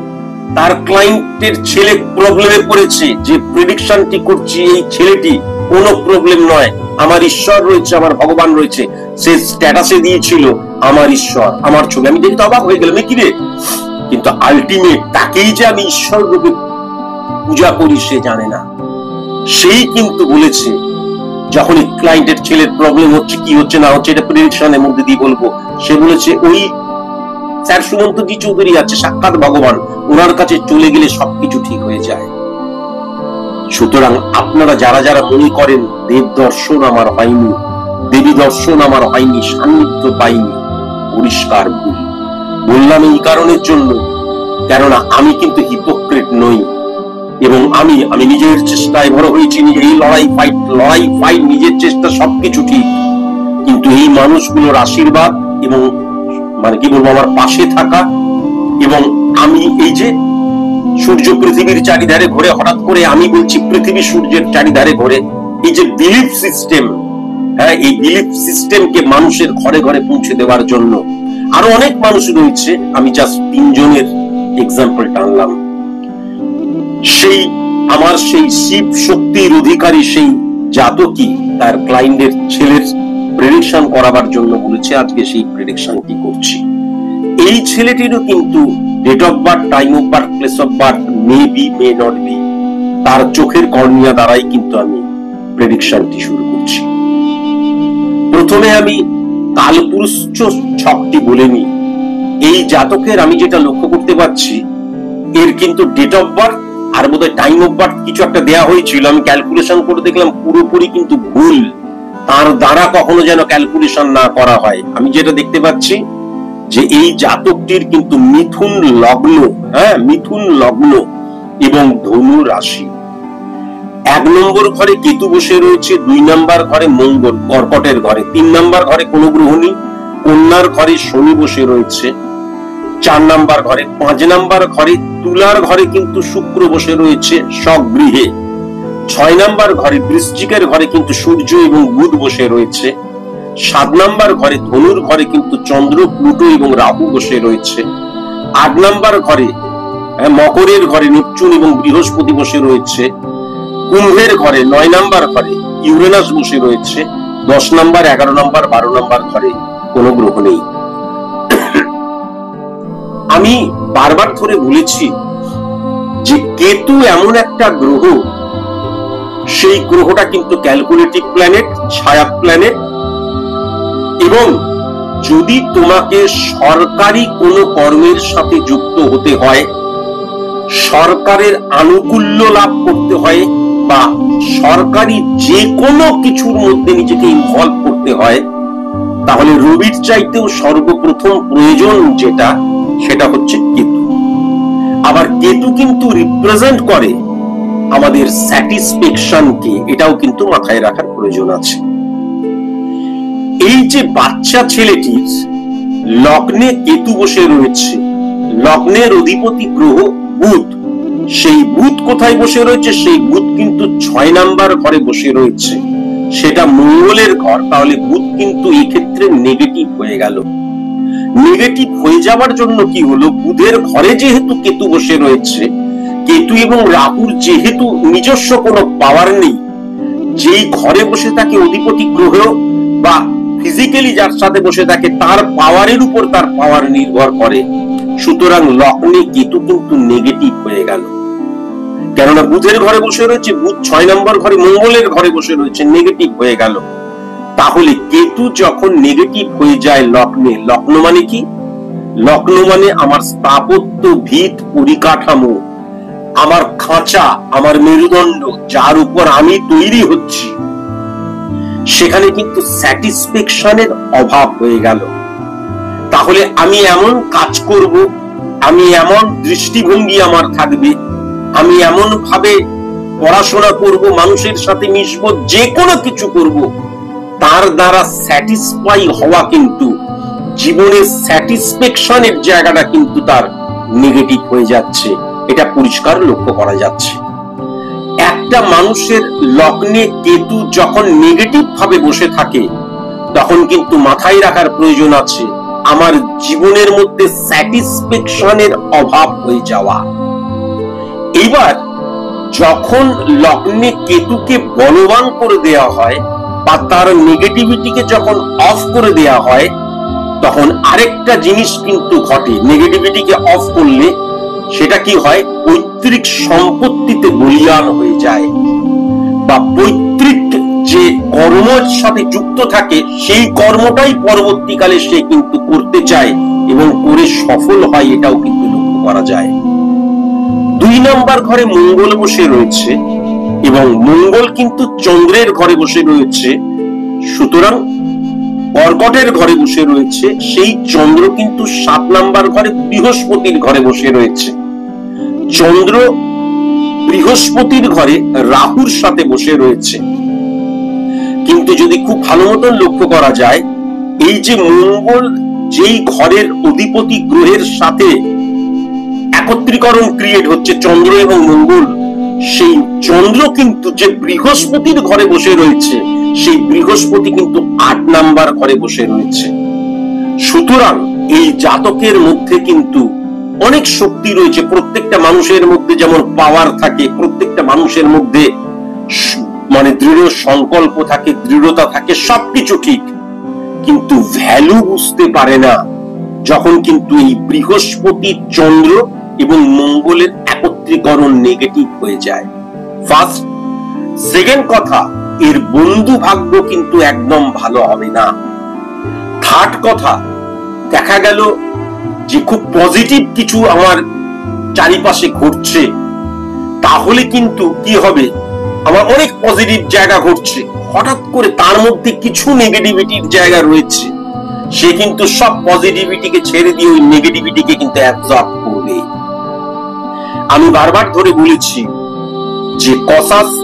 তার ক্লায়েন্টের ছেলে প্রবলেমে পড়েছে, যে প্রেডিকশনটি করছি এই ছেলেটি কোনো প্রবলেম নয়, আমার ঈশ্বর রয়েছে, আমার ভগবান রয়েছে। সে স্ট্যাটাসে দিয়েছিল আমার ঈশ্বর, আমার ছবি। আমি দেখি তো অবাক হয়ে গেলাম, কি রে, কিন্তু আলটিমেট তাকেই যে আমি ঈশ্বর রূপে পূজা করি সে জানে না। সেই কিন্তু বলেছে, যখন ক্লায়েন্টের ছেলের প্রবলেম হচ্ছে, কি হচ্ছে না হচ্ছে, এটা প্রেডিকশনের মধ্যে দিয়ে বলবো, সে বলেছে ওই স্যার সুমন্তজি চৌধুরী আছে, সাক্ষাৎ ভগবান, ওনার কাছে চলে গেলে সবকিছু ঠিক হয়ে যায়। সুতরাং আপনারা যারা যারা মনে করেন দেব দর্শন আমার হয়নি, দেবী দর্শন আমার হয়নি, সান্নিধ্য পাইনি, পরিষ্কার ভুল। বললাম এই কারণের জন্য, কেননা আমি কিন্তু হিপোক্রেট নই, এবং আমি নিজের চেষ্টায় বড় হয়েছি, এই লড়াই ফাইট নিজের চেষ্টা, সবকিছু ঠিক, কিন্তু এই মানুষগুলোর আশীর্বাদ এবং মানে কি বলবো, আমার পাশে থাকা, এবং আমি এই যে সূর্য পৃথিবীর চারিধারে ঘোরে, হঠাৎ করে আমি বলছি পৃথিবী সূর্যের চারিধারে ঘোরে, এই যে বিলিফ সিস্টেম, হ্যাঁ, এই বিলিফ সিস্টেমকে মানুষের ঘরে ঘরে পৌঁছে দেওয়ার জন্য আরো অনেক মানুষ রয়েছে, আমি জাস্ট 3 জনের এক্সাম্পল টানলাম। সেই আমার সেই শিব শক্তির অধিকারী সেই জাতকই তার ক্লায়েন্টের ছেলের প্রেডিকশন করাবার জন্য বলেছে, আজকে সেই প্রেডিকশনটি করছি। এই ছেলেটিরও কিন্তু date of birth, time of birth, place of birth may be, may not be, তার চোখের কর্নিয়া দ্বারাই কিন্তু আমি প্রেডিকশনটি শুরু করছি। প্রথমে আমি কালপুরুষ ছকটি বলে নিই। এই জাতকের আমি যেটা লক্ষ্য করতে পারছি, এর কিন্তু ডেট অফ বার্থ আর বোধহয় টাইম অফ বার্থ কিছু একটা দেয়া হয়েছিল, আমি ক্যালকুলেশন করে দেখলাম পুরোপুরি কিন্তু ভুল, তার দ্বারা কখনো যেন ক্যালকুলেশন না করা হয়। আমি যেটা দেখতে পাচ্ছি যে এই জাতকটির কিন্তু মিথুন লগ্ন, হ্যাঁ, মিথুন লগ্ন এবং ধনু রাশি। 1 নম্বর ঘরে কেতু বসে রয়েছে, 2 নম্বর ঘরে মঙ্গল কর্কটের ঘরে, 3 নম্বর ঘরে কোনো গ্রহ নেই, কন্যার ঘরে শনি বসে রয়েছে 4 নম্বর ঘরে, 5 নম্বর ঘরে তুলার ঘরে কিন্তু শুক্র বসে রয়েছে স্বগৃহে, 6 নম্বর ঘরে বৃশ্চিকের ঘরে কিন্তু সূর্য এবং বুধ বসে রয়েছে, 7 নম্বর ঘরে ধনুর ঘরে কিন্তু চন্দ্র, প্লুটো এবং রাহু বসে রয়েছে, 8 নম্বর ঘরে মকরের ঘরে নেপচুন এবং বৃহস্পতি বসে রয়েছে, কুম্ভের ঘরে 9 নম্বর ঘরে ইউরেনাস বসে রয়েছে, 10 নম্বর, 11 নম্বর, 12 নম্বর ঘরে কোনো গ্রহ নেই। আমি বারবার ধরে বলেছি যে কেতু এমন একটা গ্রহ, সেই গ্রহটা কিন্তু ক্যালকুলেটিভ প্ল্যানেট, ছায়া প্ল্যানেট, এবং যদি তোমাকে সরকারি কোনো কর্মের সাথে যুক্ত হতে হয়, সরকারের আনুকূল্য লাভ করতে হয়, বা সরকারি যে কোনো কিছুর মধ্যে নিজেকে ইনভলভ করতে হয়, তাহলে রবির চাইতেও সর্বপ্রথম প্রয়োজন যেটা, সেটা হচ্ছে কেতু। আবার কেতু কিন্তু রিপ্রেজেন্ট করে আমাদের স্যাটিসফ্যাকশনকে, এটাও কিন্তু মাথায় রাখার প্রয়োজন আছে। এই যে বাচ্চা ছেলেটির লগ্নে কেতু বসে রয়েছে, লগ্নের অধিপতি গ্রহ বুধ, সেই বুধ কোথায় বসে রয়েছে? সেই বুধ কিন্তু 6 নম্বর ঘরে বসে রয়েছে, সেটা মঙ্গলের ঘর। তাহলে বুধ কিন্তু এই ক্ষেত্রে নেগেটিভ হয়ে গেল। নেগেটিভ হয়ে যাওয়ার জন্য কি হলো, বুধের ঘরে যেহেতু কেতু বসে রয়েছে, কেতু এবং রাহুর যেহেতু নিজস্ব কোনো পাওয়ার নেই, যেই ঘরে বসে থাকে অধিপতি গ্রহ বা ফিজিক্যালি যার সাথে বসে থাকে তার পাওয়ারের উপর তার পাওয়ার নির্ভর করে, সুতরাং লগ্নে কেতু কিন্তু নেগেটিভ হয়ে গেল। কেননা বুধের ঘরে বসে রয়েছে, বুধ 6 নম্বর ঘরে মঙ্গলের ঘরে বসে রয়েছে, নেগেটিভ হয়ে গেল। তাহলে কেতু যখন নেগেটিভ হয়ে যায় লগ্নে, লগ্ন মানে কি? লগ্ন মানে আমার স্থাপত্য, ভিত, পরিকাঠামো, আমার খাঁচা, আমার মেরুদণ্ড, যার উপর আমি তৈরি হচ্ছি, সেখানে কিন্তু স্যাটিসফ্যাকশনের অভাব হয়ে গেল। তাহলে আমি এমন কাজ করব, আমি এমন দৃষ্টিভঙ্গি আমার থাকবে, আমি এমন ভাবে পড়াশোনা করব, মানুষের সাথে মিশবো, যে কোনো কিছু করব, তার দ্বারা স্যাটিসফাই হওয়া কিন্তু জীবনের স্যাটিসফ্যাকশনের জায়গাটা কিন্তু তার নেগেটিভ হয়ে যাচ্ছে। এটা পরিষ্কার লক্ষ্য করা যাচ্ছে। একটা মানুষের লগ্নে কেতু যখন নেগেটিভ ভাবে বসে থাকে, তখন কিন্তু মাথায় রাখার প্রয়োজন আছে আমার জীবনের মধ্যে স্যাটিসফ্যাকশনের অভাব হয়ে যাওয়া। এবার যখন লগ্নে কেতুকে বলবান করে দেওয়া হয় বা তার নেগেটিভিটিকে যখন অফ করে দেওয়া হয়, তখন আরেকটা জিনিস কিন্তু ঘটে। নেগেটিভিটিকে অফ করলে সেটা কি হয়? পৈতৃক সম্পত্তিতে বলীয়ান হয়ে যায়, বা পৈতৃক যে কর্মের সাথে যুক্ত থাকে সেই কর্মটাই পরবর্তীকালে সে কিন্তু করতে চায় এবং করে সফল হয়, এটাও কিন্তু লক্ষ্য করা যায়। 2 নম্বর ঘরে মঙ্গল বসে রয়েছে এবং মঙ্গল কিন্তু চন্দ্রের ঘরে বসে রয়েছে, সুতরাং কর্কটের ঘরে বসে রয়েছে। সেই চন্দ্র কিন্তু 7 নম্বর ঘরে বৃহস্পতির ঘরে বসে রয়েছে। চন্দ্র বৃহস্পতির ঘরে রাহুর সাথে বসে রয়েছে। কিন্তু যদি খুব ভালো মতন লক্ষ্য করা যায়, এই যে মঙ্গল যেই ঘরের অধিপতি গ্রহের সাথে একত্রীকরণ ক্রিয়েট হচ্ছে, চন্দ্র এবং মঙ্গল, সেই চন্দ্র কিন্তু যে বৃহস্পতির ঘরে বসে রয়েছে, সেই বৃহস্পতি কিন্তু 8 নম্বর ঘরে বসে রয়েছে। সুতরাং এই জাতকের মধ্যে কিন্তু অনেক শক্তি রয়েছে। প্রত্যেকটা মানুষের মধ্যে যেমন পাওয়ার থাকে, প্রত্যেকটা মানুষের মধ্যে মানে দৃঢ় সংকল্প থাকে, দৃঢ়তা থাকে, সবকিছু ঠিক, কিন্তু ভ্যালু বুঝতে পারে না যখন কিন্তু এই বৃহস্পতি, চন্দ্র এবং মঙ্গলের একত্রীকরণ নেগেটিভ হয়ে যায়। ফার্স্ট। সেকেন্ড কথা, এর বন্ধু ভাগ্য কিন্তু একদম ভালো হবে না। থার্ড কথা, দেখা গেল যে খুব পজিটিভ কিছু আমার চারিপাশে ঘটছে, তাহলে কিন্তু কি হবে, আমার অনেক পজিটিভ জায়গা ঘটছে, হঠাৎ করে তার মধ্যে কিছু নেগেটিভিটির জায়গা রয়েছে, সে কিন্তু সব পজিটিভিটিকে ছেড়ে দিয়ে ওই নেগেটিভিটিকে কিন্তু অ্যাবজর্ব করবে। আমি বারবার ধরে বলেছি যে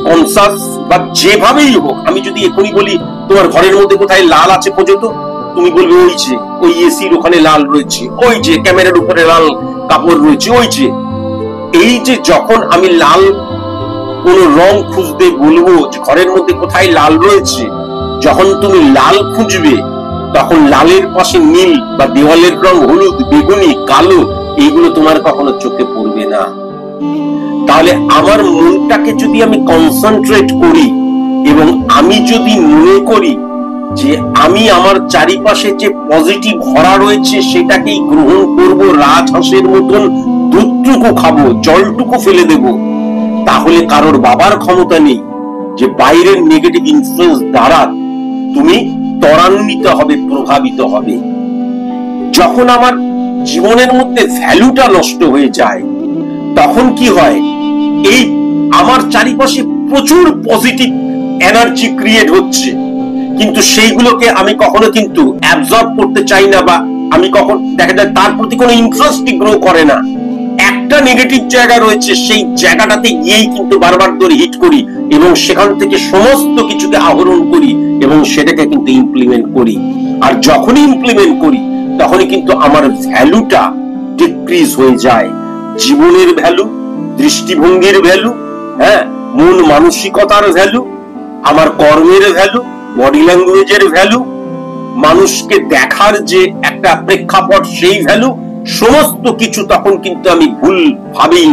কনসাস বা যেভাবেই হোক, আমি যদি এখনই বলি তোমার ঘরের মধ্যে কোথায় লাল আছে খোঁজো তো, তুমি বলবে ওই যে ওই এসির ওখানে লাল রয়েছে, ওই যে ক্যামেরার উপরে লাল কাপড় রয়েছে, ওই যে। এই যে যখন আমি লাল কোন রং খুঁজতে বলবো যে ঘরের মধ্যে কোথায় লাল রয়েছে, যখন তুমি লাল খুঁজবে, তখন লালের পাশে নীল বা দেওয়ালের রং হলুদ, বেগুনি, কালো, এইগুলো তোমার কখনো চোখে পড়বে না। তাহলে আমার মনটাকে যদি আমি কনসেন্ট্রেট করি এবং আমি যদি মনে করি যে আমি আমার চারিপাশে যে পজিটিভ ভরা রয়েছে সেটাকেই গ্রহণ করব, রাজহাঁসের মতন দুধটুকু খাবো, জলটুকু ফেলে দেব, তাহলে কারোর বাবার ক্ষমতা নেই যে বাইরের নেগেটিভ ইনফ্লুয়েন্স দ্বারা তুমি ত্বরান্বিত হবে, প্রভাবিত হবে। যখন আমার জীবনের মধ্যে ভ্যালুটা নষ্ট হয়ে যায়, তখন কি হয়, এই আমার চারিপাশে প্রচুর পজিটিভ এনার্জি ক্রিয়েট হচ্ছে, কিন্তু সেইগুলোকে আমি কখনো কিন্তু অ্যাবজর্ব করতে চাই না, বা আমি কখন দেখা যায় তার প্রতি কোনো ইন্টারেস্টই গ্রো করে না। একটা নেগেটিভ জায়গা রয়েছে, সেই জায়গাটাতে গিয়েই কিন্তু বারবার ধরে হিট করি এবং সেখান থেকে সমস্ত কিছুকে আহরণ করি এবং সেটাকে কিন্তু ইমপ্লিমেন্ট করি। আর যখনই ইমপ্লিমেন্ট করি তখনই কিন্তু আমার ভ্যালুটা ডিক্রিজ হয়ে যায়। জীবনের ভ্যালু, দৃষ্টিভঙ্গির ভ্যালু, মন মানসিকতার ভ্যালু, আমার কর্মের ভ্যালু, বডি ল্যাঙ্গুয়েজের ভ্যালু, মানুষকে দেখার যে একটা প্রেক্ষাপট, সেই ভ্যালু, সমস্ত কিছু তখন কিন্তু আমি ভুল ভাবেই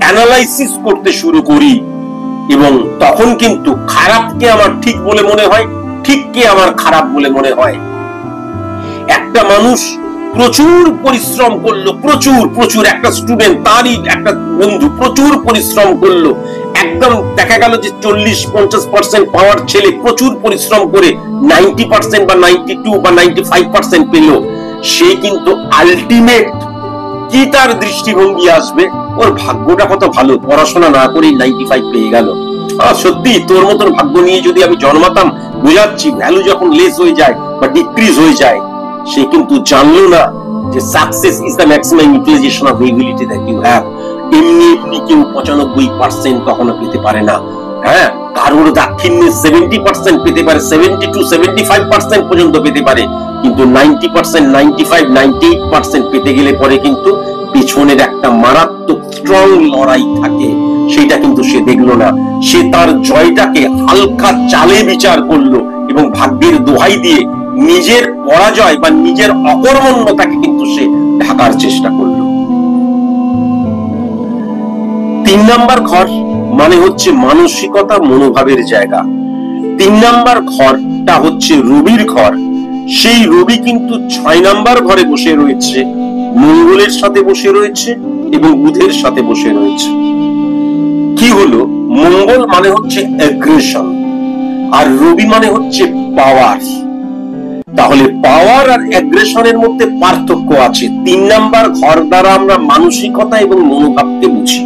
অ্যানালাইসিস করতে শুরু করি এবং তখন কিন্তু খারাপকে আমার ঠিক বলে মনে হয়, ঠিককে আমার খারাপ বলে মনে হয়। একটা মানুষ প্রচুর পরিশ্রম করলো, প্রচুর প্রচুর, একটা স্টুডেন্ট, তারই একটা বন্ধু প্রচুর পরিশ্রম করলো, একদম দেখা গেল যে 40-50% পাওয়ার ছেলে প্রচুর পরিশ্রম করে 90% বা 92 বা 95% পেল, সে কিন্তু আলটিমেট কি তার দৃষ্টিভঙ্গি আসবে, ওর ভাগ্যটা কত ভালো, পড়াশোনা না করেই 95 পেয়ে গেল। সত্যি তোর মতন ভাগ্য নিয়ে যদি আমি জন্মাতাম, বুঝাচ্ছি ভ্যালু যখন লেস হয়ে যায় বা ডিক্রিজ হয়ে যায়, সে কিন্তু জানলো না যে success is the maximum utilisation of ability that you have. এমনি এমনি কেউ 95% কখনো পেতে পারে না। হ্যাঁ, কারোর দাক্ষিণ্যে 70% পেতে পারে, 70-75% পর্যন্ত পেতে পারে, কিন্তু 90%, 95, 98% পেতে গেলে পরে কিন্তু পিছনের একটা মারাত্মক স্ট্রং লড়াই থাকে, সেটা কিন্তু সে দেখলো না। সে তার জয়টাকে হালকা চালে বিচার করলো এবং ভাগ্যের দোহাই দিয়ে নিজের পরাজয় বা নিজের অকর্মণ্যতাকে কিন্তু সে ঢাকার চেষ্টা করলো। 3 নাম্বার ঘর মানে হচ্ছে মানসিকতা, মনোভাবের জায়গা। 3 নাম্বার ঘরটা হচ্ছে রবির ঘর। সেই রবি কিন্তু 6 নাম্বার ঘরে বসে রয়েছে, মঙ্গলের সাথে বসে রয়েছে এবং বুধের সাথে বসে রয়েছে। কি হলো, মঙ্গল মানে হচ্ছে অ্যাগ্রেশন আর রবি মানে হচ্ছে পাওয়ার। তাহলে পাওয়ার আর অ্যাগ্রেশনের মধ্যে পার্থক্য আছে। 3 নাম্বার ঘর দ্বারা আমরা মানসিকতা এবং মনোভাবকে বুঝি।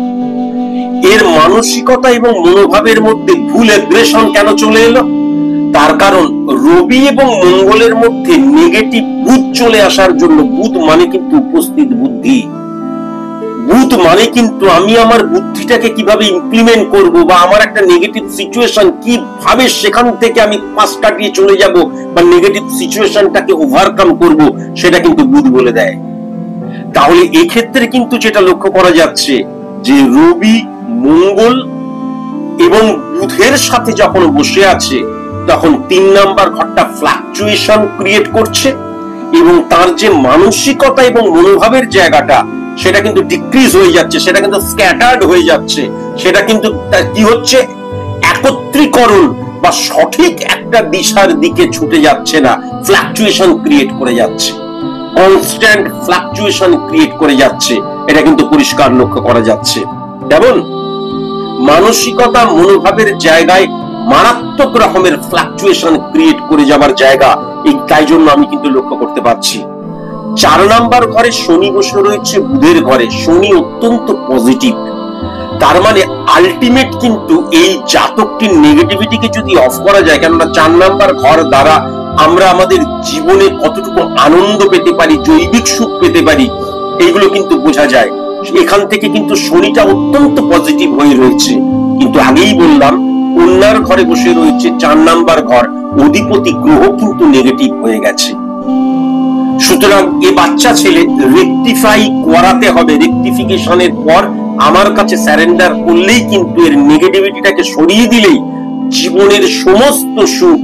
এর মানসিকতা এবং মনোভাবের মধ্যে ভুল অ্যাগ্রেশন কেন চলে এলো? তার কারণ রবি এবং মঙ্গলের মধ্যে নেগেটিভ বুধ চলে আসার জন্য, বুধ মানে কিন্তু উপস্থিত বুদ্ধি, বুধ মানে কিন্তু আমি আমার বুদ্ধিটাকে কিভাবে ইমপ্লিমেন্ট করব বা আমার একটা নেগেটিভ সিচুয়েশন কিভাবে সেখান থেকে আমি পাশ কাটিয়ে চলে যাব বা নেগেটিভ সিচুয়েশনটাকে ওভারকাম করব, সেটা কিন্তু বুধ বলে দেয়। তাহলে এক্ষেত্রে কিন্তু যেটা লক্ষ্য করা যাচ্ছে যে রবি, মঙ্গল এবং বুধের সাথে যখন বসে আছে, তখন 3 নাম্বার ঘরটা ফ্লাকচুয়েশন ক্রিয়েট করছে এবং তার যে মানসিকতা এবং মনোভাবের জায়গাটা, সেটা কিন্তু ডিক্রিজ হয়ে যাচ্ছে, সেটা কিন্তু স্ক্যাটার্ড হয়ে যাচ্ছে, সেটা কিন্তু কি হচ্ছে, একত্রীকরণ বা সঠিক একটা দিশার দিকে ছুটে যাচ্ছে না, ফ্লাকচুয়েশন ক্রিয়েট করে যাচ্ছে, কনস্ট্যান্ট ফ্লাকচুয়েশন ক্রিয়েট করে যাচ্ছে। এটা কিন্তু পরিষ্কার লক্ষ্য করা যাচ্ছে। যেমন মানসিকতা, মনোভাবের জায়গায় মারাত্মক রকমের ফ্লাকচুয়েশন ক্রিয়েট করে যাবার জায়গা, তাই জন্য আমি কিন্তু লক্ষ্য করতে পারছি। 4 নাম্বার ঘরে শনি বসে রয়েছে বুধের ঘরে। শনি অত্যন্ত পজিটিভ, তার মানে আলটিমেট কিন্তু এই জাতকটির নেগেটিভিটিকে যদি অফ করা যায়, কেননা 4 নাম্বার ঘর দ্বারা আমরা আমাদের জীবনে কতটুকু আনন্দ পেতে পারি, জৈবিক সুখ পেতে পারি, এইগুলো কিন্তু বোঝা যায়। এখান থেকে কিন্তু শনিটা অত্যন্ত পজিটিভ হয়ে রয়েছে। কিন্তু আগেই বললাম, কন্যার ঘরে বসে রয়েছে 4 নাম্বার ঘর, অধিপতি গ্রহ কিন্তু নেগেটিভ হয়ে গেছে। সুতরাং এ বাচ্চা ছেলে রেকটিফাই করাতে হবে। রেকটিফিকেশনের পর আমার কাছে স্যারেন্ডার করলেই কিন্তু এর নেগেটিভিটিটাকে সরিয়ে দিলেই জীবনের সমস্ত সুখ,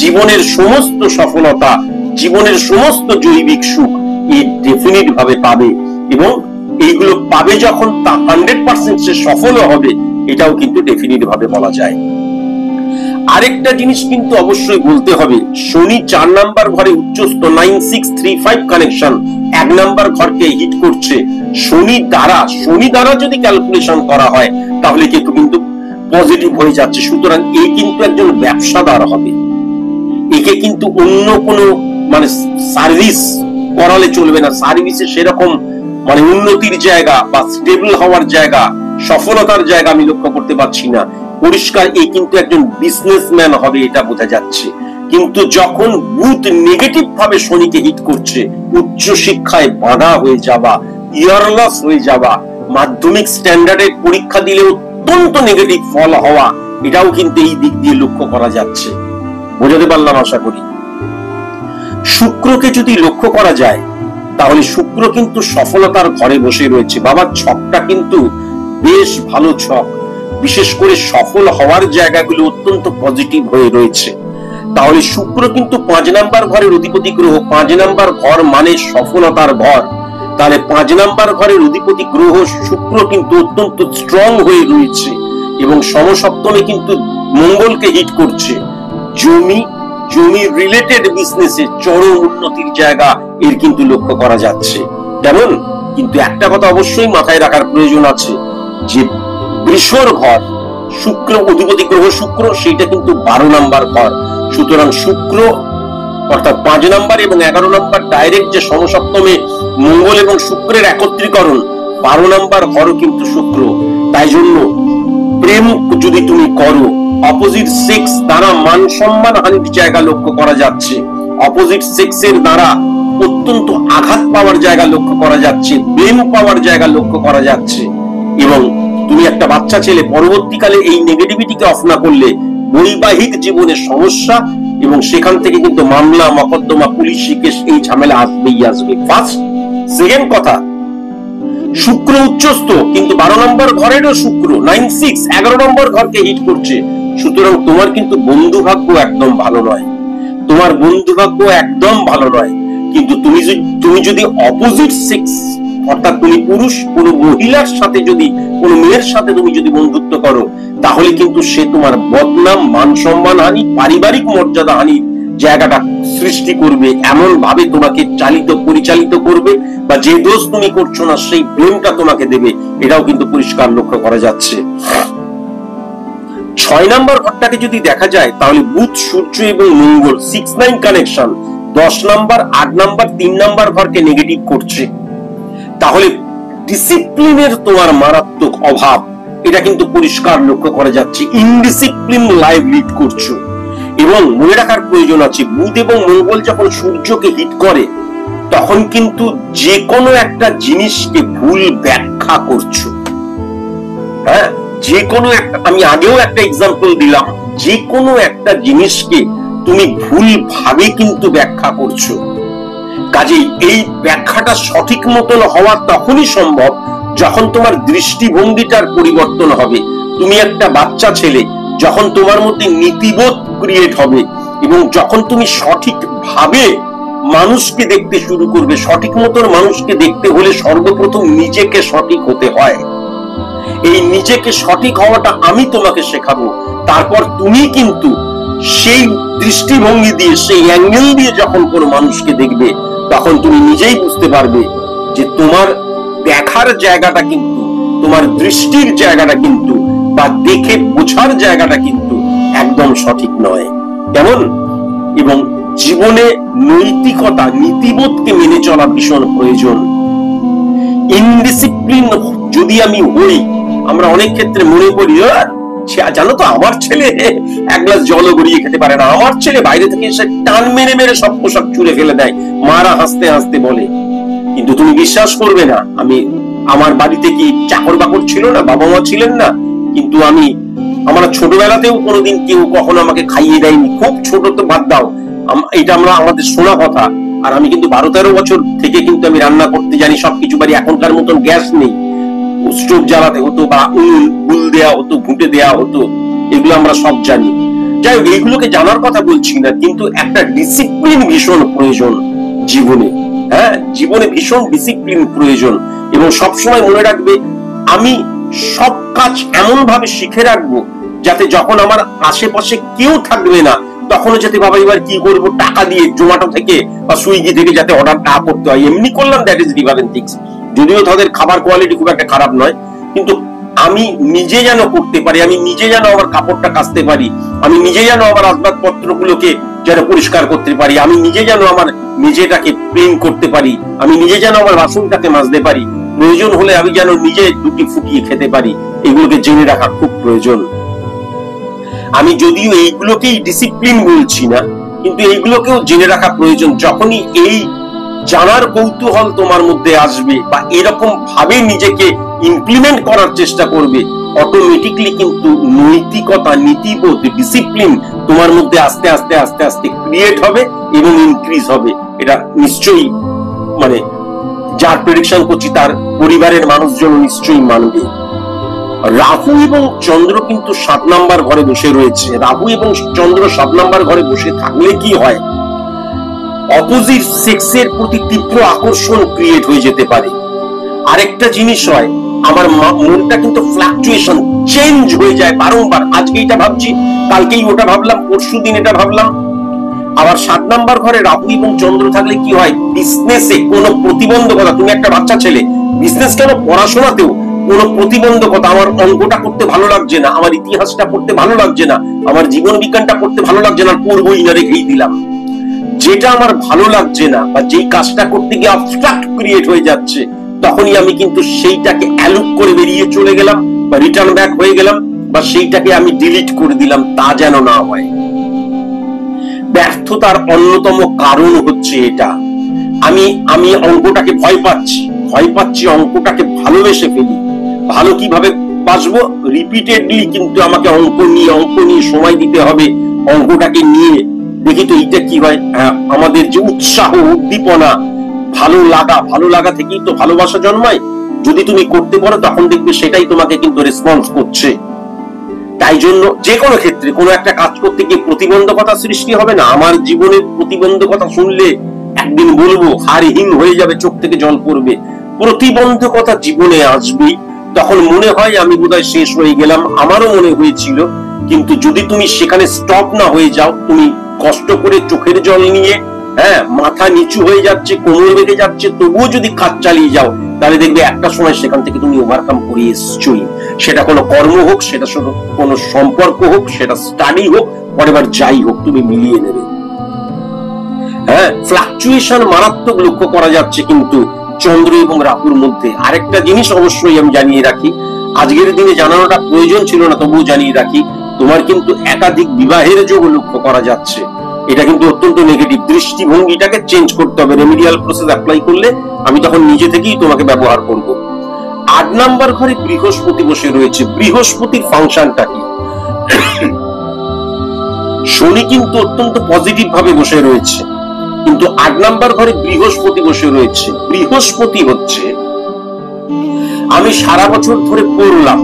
জীবনের সমস্ত সফলতা, জীবনের সমস্ত জৈবিক সুখ এ ডেফিনিট ভাবে পাবে এবং এইগুলো পাবে যখন তা 100% সে সফল হবে, এটাও কিন্তু ডেফিনিট ভাবে বলা যায়। আরেকটা জিনিস কিন্তু অবশ্যই বলতে হবে, শনি 4 নাম্বার ঘরে উচ্চস্থ 9635 কানেকশন 1 নাম্বার ঘরকে হিট করছে। শনি দ্বারা যদি ক্যালকুলেশন করা হয় তাহলে কিন্তু পজিটিভ হয়ে যাচ্ছে। সুতরাং এই কিন্তু একজন ব্যবসাদার হবে। একে কিন্তু অন্য কোনো মানে সার্ভিস করালে চলবে না। সার্ভিসে সেরকম মানে উন্নতির জায়গা বা স্টেবল হওয়ার জায়গা, সফলতার জায়গা আমি লক্ষ্য করতে পারছি না। পরিষ্কার এই কিন্তু একজন বিজনেসম্যান হবে, এটা বোঝা যাচ্ছে। কিন্তু যখন বুধ নেগেটিভ ভাবে শনিকে হিট করছে, উচ্চ শিক্ষায় বাধা হয়ে যাওয়া, ইয়ার লস হয়ে যাওয়া, মাধ্যমিক স্ট্যান্ডার্ডের পরীক্ষা দিলে অত্যন্ত নেগেটিভ ফল হওয়া, এটাও কিন্তু এই দিক দিয়ে লক্ষ্য করা যাচ্ছে। বোঝাতে পারলাম আশা করি। শুক্রকে যদি লক্ষ্য করা যায় তাহলে শুক্র কিন্তু সফলতার ঘরে বসে রয়েছে। বাবার ছকটা কিন্তু বেশ ভালো ছক, বিশেষ করে সফল হওয়ার জায়গাগুলো অত্যন্ত পজিটিভ হয়ে রয়েছে। তাহলে শুক্র কিন্তু 5 নাম্বার ঘরের অধিপতি গ্রহ। 5 নাম্বার ঘর মানে সফলতার ঘর। তাহলে 5 নাম্বার ঘরের অধিপতি গ্রহ শুক্র কিন্তু অত্যন্ত স্ট্রং হয়ে রয়েছে এবং সমসপ্তমে কিন্তু মঙ্গলকে হিট করছে। জমি রিলেটেড বিজনেসে চরম উন্নতির জায়গা এর কিন্তু লক্ষ্য করা যাচ্ছে। কেমন? কিন্তু একটা কথা অবশ্যই মাথায় রাখার প্রয়োজন আছে, যে বৃষর ঘর, শুক্র অধিপতি গ্রহ শুক্র, সেটা কিন্তু 12 নম্বর ঘর। সুতরাং শুক্র অর্থাৎ 5 নম্বর এবং 11 নম্বর ডাইরেক্ট যে সমসপ্তমে মঙ্গল এবং শুক্রের একত্রীকরণ, 12 নম্বর ঘরও কিন্তু শুক্র। তাই জন্য প্রেম যদি তুমি করো, অপোজিট সেক্স দ্বারা মান সম্মান হানির জায়গা লক্ষ্য করা যাচ্ছে, অপোজিট সেক্সের দ্বারা অত্যন্ত আঘাত পাওয়ার জায়গা লক্ষ্য করা যাচ্ছে, ব্লেম পাওয়ার জায়গা লক্ষ্য করা যাচ্ছে। এবং তুমি একটা বাচ্চা ছেলে, পরবর্তীকালে এই নেগেটিভিটিকে অফ না করলে বৈবাহিক জীবনে সমস্যা, এবং সেখান থেকে কিন্তু মামলা মকদ্দমা পুলিশি কেস এই ঝামেলা আসবেই আসবে। ফার্স্ট। সেকেন্ড কথা, শুক্র উচ্চস্থ, কিন্তু 12 নম্বর ঘরেরও শুক্র 9-6 11 নম্বর ঘরকে হিট করছে। সুতরাং তোমার কিন্তু বন্ধু ভাগ্য একদম ভালো নয়, তোমার বন্ধু ভাগ্য একদম ভালো নয়। কিন্তু তুমি যদি অপোজিট সেক্স অর্থাৎ তুমি পুরুষ কোন মহিলার সাথে, যদি কোন মেয়ের সাথে তুমি যদি বন্ধুত্ব করো, তাহলে কিন্তু সে তোমার বদনাম, মান সম্মান হানি, পারিবারিক মর্যাদা হানির জায়গাটা সৃষ্টি করবে, এমন ভাবে তোমাকে পরিচালিত করবে, বা যে দোষ তুমি করছো না সেই ব্লেমটা তোমাকে দেবে। এটাও কিন্তু পরিষ্কার লক্ষ্য করা যাচ্ছে। 6 নম্বর ঘরটাকে যদি দেখা যায়, তাহলে বুধ, সূর্য এবং মঙ্গল 6-9 কানেকশন 10 নম্বর, 8 নম্বর, 3 নম্বর ঘরকে নেগেটিভ করছে। তাহলে ডিসিপ্লিনের তোমার মারাত্মক অভাব, এটা কিন্তু পরিষ্কার লক্ষ্য করা যাচ্ছে। ইনডিসিপ্লিন লাইফ লিড করছো। এবং মনে রাখার প্রয়োজন আছে, বুধ এবং মঙ্গল যখন সূর্যকে হিট করে, তখন কিন্তু যে কোনো একটা জিনিসকে ভুল ব্যাখ্যা করছো। হ্যাঁ, যে কোনো একটা, আমি আগেও একটা এক্সাম্পল দিলাম, যে কোনো একটা জিনিসকে তুমি ভুল ভাবে কিন্তু ব্যাখ্যা করছো। কাজেই এই ব্যাখ্যাটা সঠিক মতন হওয়া তখনই সম্ভব যখন তোমার দৃষ্টিভঙ্গিটার পরিবর্তন হবে। তুমি একটা বাচ্চা ছেলে, যখন তোমার মধ্যে নীতিবোধ ক্রিয়েট হবে, এবং যখন তুমি সঠিক ভাবে মানুষকে দেখতে শুরু করবে। সঠিক মতন মানুষকে দেখতে হলে সর্বপ্রথম নিজেকে সঠিক হতে হয়। এই নিজেকে সঠিক হওয়াটা আমি তোমাকে শেখাবো। তারপর তুমি কিন্তু সেই দৃষ্টিভঙ্গি দিয়ে, সেই অ্যাঙ্গেল দিয়ে যখন কোনো মানুষকে দেখবে, তখন তুমি নিজেই বুঝতে পারবে যে তোমার দেখার জায়গাটা কিন্তু, তোমার দৃষ্টির জায়গাটা কিন্তু, বা দেখে বোঝার জায়গাটা কিন্তু একদম সঠিক নয়। কেমন? এবং জীবনে নৈতিকতা, নীতিবোধকে মেনে চলা ভীষণ প্রয়োজন। ইনডিসিপ্লিন যদি আমি হই, আমরা অনেক ক্ষেত্রে মনে করি, জানো তো আমার ছেলে এক গ্লাস জলও গড়িয়ে খেতে পারে না, আমার ছেলে বাইরে থেকে এসে টান মেরে মেরে সব পোশাক ছুঁড়ে ফেলে দেয়, মারা হাসতে হাসতে বলে। কিন্তু তুমি বিশ্বাস করবে না, আমার বাড়িতে কি চাকর বাকর ছিল না, বাবা মা ছিলেন না, কিন্তু আমার ছোটবেলাতেও কোনোদিন কেউ কখনো আমাকে খাইয়ে দেয়নি। খুব ছোট তো বাদ দাও, এটা আমাদের শোনা কথা। আর আমি কিন্তু 12-13 বছর থেকে কিন্তু আমি রান্না করতে জানি, সবকিছু পারি। এখনকার মতন গ্যাস নেই, স্টোভ জ্বালাতে হতো, বা গুল দেওয়া হতো, ঘুঁটে দেওয়া হতো, এগুলো আমরা সব জানি। যাই হোক, এইগুলোকে জানার কথা বলছি না, কিন্তু একটা ডিসিপ্লিন ভীষণ প্রয়োজন জীবনে। হ্যাঁ, জীবনে ভীষণ ডিসিপ্লিন প্রয়োজন। এবং সবসময় মনে রাখবে, আমি সব কাজ এমন ভাবে শিখে রাখবো যাতে যখন আমার আশেপাশে কেউ থাকবে না, তখনও যাতে বাবা এবার কি করবো, টাকা দিয়ে জোম্যাটো থেকে বা সুইগি থেকে যাতে অর্ডার না করতে হয়। এমনি করলাম, দ্যাট ইজ ডিফারেন্ট থিংস। যদিও তাদের খাবার কোয়ালিটি খুব একটা খারাপ নয়, কিন্তু আমি নিজে যেন করতে পারি, আমি নিজে যেন আমার কাপড়টা কাচতে পারি, আমি নিজে যেন আমার আসবাবপত্রগুলোকে যেন পরিষ্কার করতে পারি, আমি নিজে যেন আমার মেঝেটাকে ক্লিন করতে পারি, আমি নিজে যেন আমার বাসনটাকে মাজতে পারি, প্রয়োজন হলে আমি যেন নিজে দুটি ফুটিয়ে খেতে পারি। এগুলোকে জেনে রাখা খুব প্রয়োজন। আমি যদিও এইগুলোকেই ডিসিপ্লিন বলছি না, কিন্তু এইগুলোকেও জেনে রাখা প্রয়োজন। যখনই এই জানার কৌতূহল তোমার মধ্যে আসবে, বা এরকম ভাবে নিজেকে ইমপ্লিমেন্ট করার চেষ্টা করবে, অটোমেটিকলি কিন্তু নৈতিকতা, নীতিবোধ, ডিসিপ্লিন তোমার মধ্যে আস্তে আস্তে আস্তে আস্তে ক্রিয়েট হবে এবং ইনক্রিজ হবে। এটা নিশ্চয়ই, যার প্রেডিকশন করছি তার পরিবারের মানুষজন নিশ্চয়ই মানবে। রাহু এবং চন্দ্র কিন্তু 7 নম্বর ঘরে বসে রয়েছে। রাহু এবং চন্দ্র 7 নম্বর ঘরে বসে থাকলে কি হয়, অপোজিট সেক্সের প্রতি তীব্র আকর্ষণ ক্রিয়েট হয়ে যেতে পারে। আরেকটা জিনিস হয়, আমার মনটা কিন্তু ফ্লাকচুয়েশন, চেঞ্জ হয়ে যায় বারংবার। আজকে এটা ভাবছি, কালকেই ওটা ভাবলাম, পরশুদিন এটা ভাবলাম। আবার 7 নাম্বার ঘরে রাহু এবং চন্দ্র থাকলে কি হয়, বিজনেসে কোনো প্রতিবন্ধকতা, তুমি একটা বাচ্চা ছেলে, বিজনেস কেন পড়াশোনাতেও কোনো প্রতিবন্ধকতা, আমার অঙ্কটা করতে ভালো লাগছে না, আমার ইতিহাসটা পড়তে ভালো লাগছে না, আমার জীবন বিজ্ঞানটা পড়তে ভালো লাগছে না, পড়বই না, রেখেই দিলাম। যেটা আমার ভালো লাগছে না বা যেই কাজটা করতে গিয়ে অবস্ট্রাক্ট ক্রিয়েট হয়ে যাচ্ছে, তখনই আমি কিন্তু সেইটাকে অ্যালুপ করে বেরিয়ে চলে গেলাম বা রিটার্ন ব্যাক হয়ে গেলাম বা সেইটাকে আমি ডিলিট করে দিলাম। তা যেন না হয়। ব্যর্থতার অন্যতম কারণ হচ্ছে এটা, আমি অঙ্কটাকে ভয় পাচ্ছি, অঙ্কটাকে ভালোবেসে ফেলি। ভালো কিভাবে বাসবো? রিপিটেডলি কিন্তু আমাকে অঙ্ক নিয়ে সময় দিতে হবে। অঙ্কটাকে নিয়ে দেখি তো এইটা কি হয়। আমাদের যে উৎসাহ, উদ্দীপনা, ভালো লাগা থেকেই তো ভালোবাসা জন্মায়। যদি তুমি করতে পারো তখন দেখবে সেটাই তোমাকে কিন্তু রেসপন্স করছে। তাই জন্য যে কোনো ক্ষেত্রে কোনো একটা কাজ করতে গিয়ে প্রতিবন্ধকতা সৃষ্টি হবে না। আমার জীবনের প্রতিবন্ধকতা শুনলে একদিন বলবো হাড়হিম হয়ে যাবে, চোখ থেকে জল পড়বে। প্রতিবন্ধকতা জীবনে আসবেই, তখন মনে হয় আমি বোধহয় শেষ হয়ে গেলাম। আমারও মনে হয়েছিল। কিন্তু যদি তুমি সেখানে স্টপ না হয়ে যাও, তুমি কষ্ট করে চোখের জল নিয়ে, মাথা নিচু হয়ে যাচ্ছে, কোমর বেঁধে যাচ্ছে, তবুও যদি কাজ চালিয়ে যাও, তাহলে দেখবে একটা সময় সেখান থেকে তুমি ওভারকাম করে এসছোই। সেটা কোনো কর্ম হোক, সেটা কোনো সম্পর্ক হোক, সেটা স্টাডি হোক, পরেবার যাই হোক, তুমি মিলিয়ে নেবে। ফ্লাকচুয়েশন মারাত্মক লক্ষ্য করা যাচ্ছে কিন্তু চন্দ্র এবং রাহুর মধ্যে। আরেকটা জিনিস অবশ্যই আমি জানিয়ে রাখি, আজকের দিনে জানানোটা প্রয়োজন ছিল না, তবুও জানিয়ে রাখি, তোমার কিন্তু একাধিক বিবাহের যোগ লক্ষ্য করা যাচ্ছে। এটা কিন্তু অত্যন্ত নেগেটিভ। দৃষ্টিভঙ্গিটাকে চেঞ্জ করতে হবে। রেমিডিয়াল প্রসেস অ্যাপ্লাই করলে আমি তখন নিজে থেকেই তোমাকে ব্যবহার করব। 8 নাম্বার ঘরে বৃহস্পতি বসে রয়েছে। বৃহস্পতির ফাংশনটা কি? শনি কিন্তু অত্যন্ত পজিটিভ ভাবে বসে রয়েছে, কিন্তু 8 নাম্বার ঘরে বৃহস্পতি বসে রয়েছে। বৃহস্পতি হচ্ছে, আমি সারা বছর ধরে পড়লাম,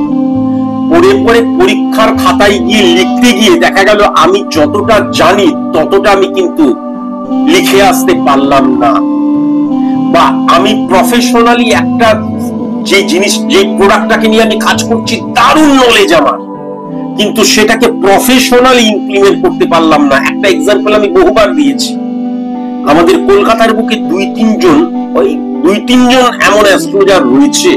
পড়ে পরীক্ষার খাতায় গিয়ে লিখতে গিয়ে দেখা গেল আমি যতটা জানি ততটা আমি কিন্তু লিখে আসতে পারলাম না। বা আমি প্রফেশনালি একটা যে প্রোডাক্টটাকে নিয়ে আমি কাজ করছি, দারুণ নলেজ আমার, কিন্তু সেটাকে প্রফেশনালি ইমপ্লিমেন্ট করতে পারলাম না। একটা এক্সাম্পল আমি বহুবার দিয়েছি। আমাদের কলকাতার বুকে 2-3 জন এমন অ্যাস্ট্রোলজার রয়েছে,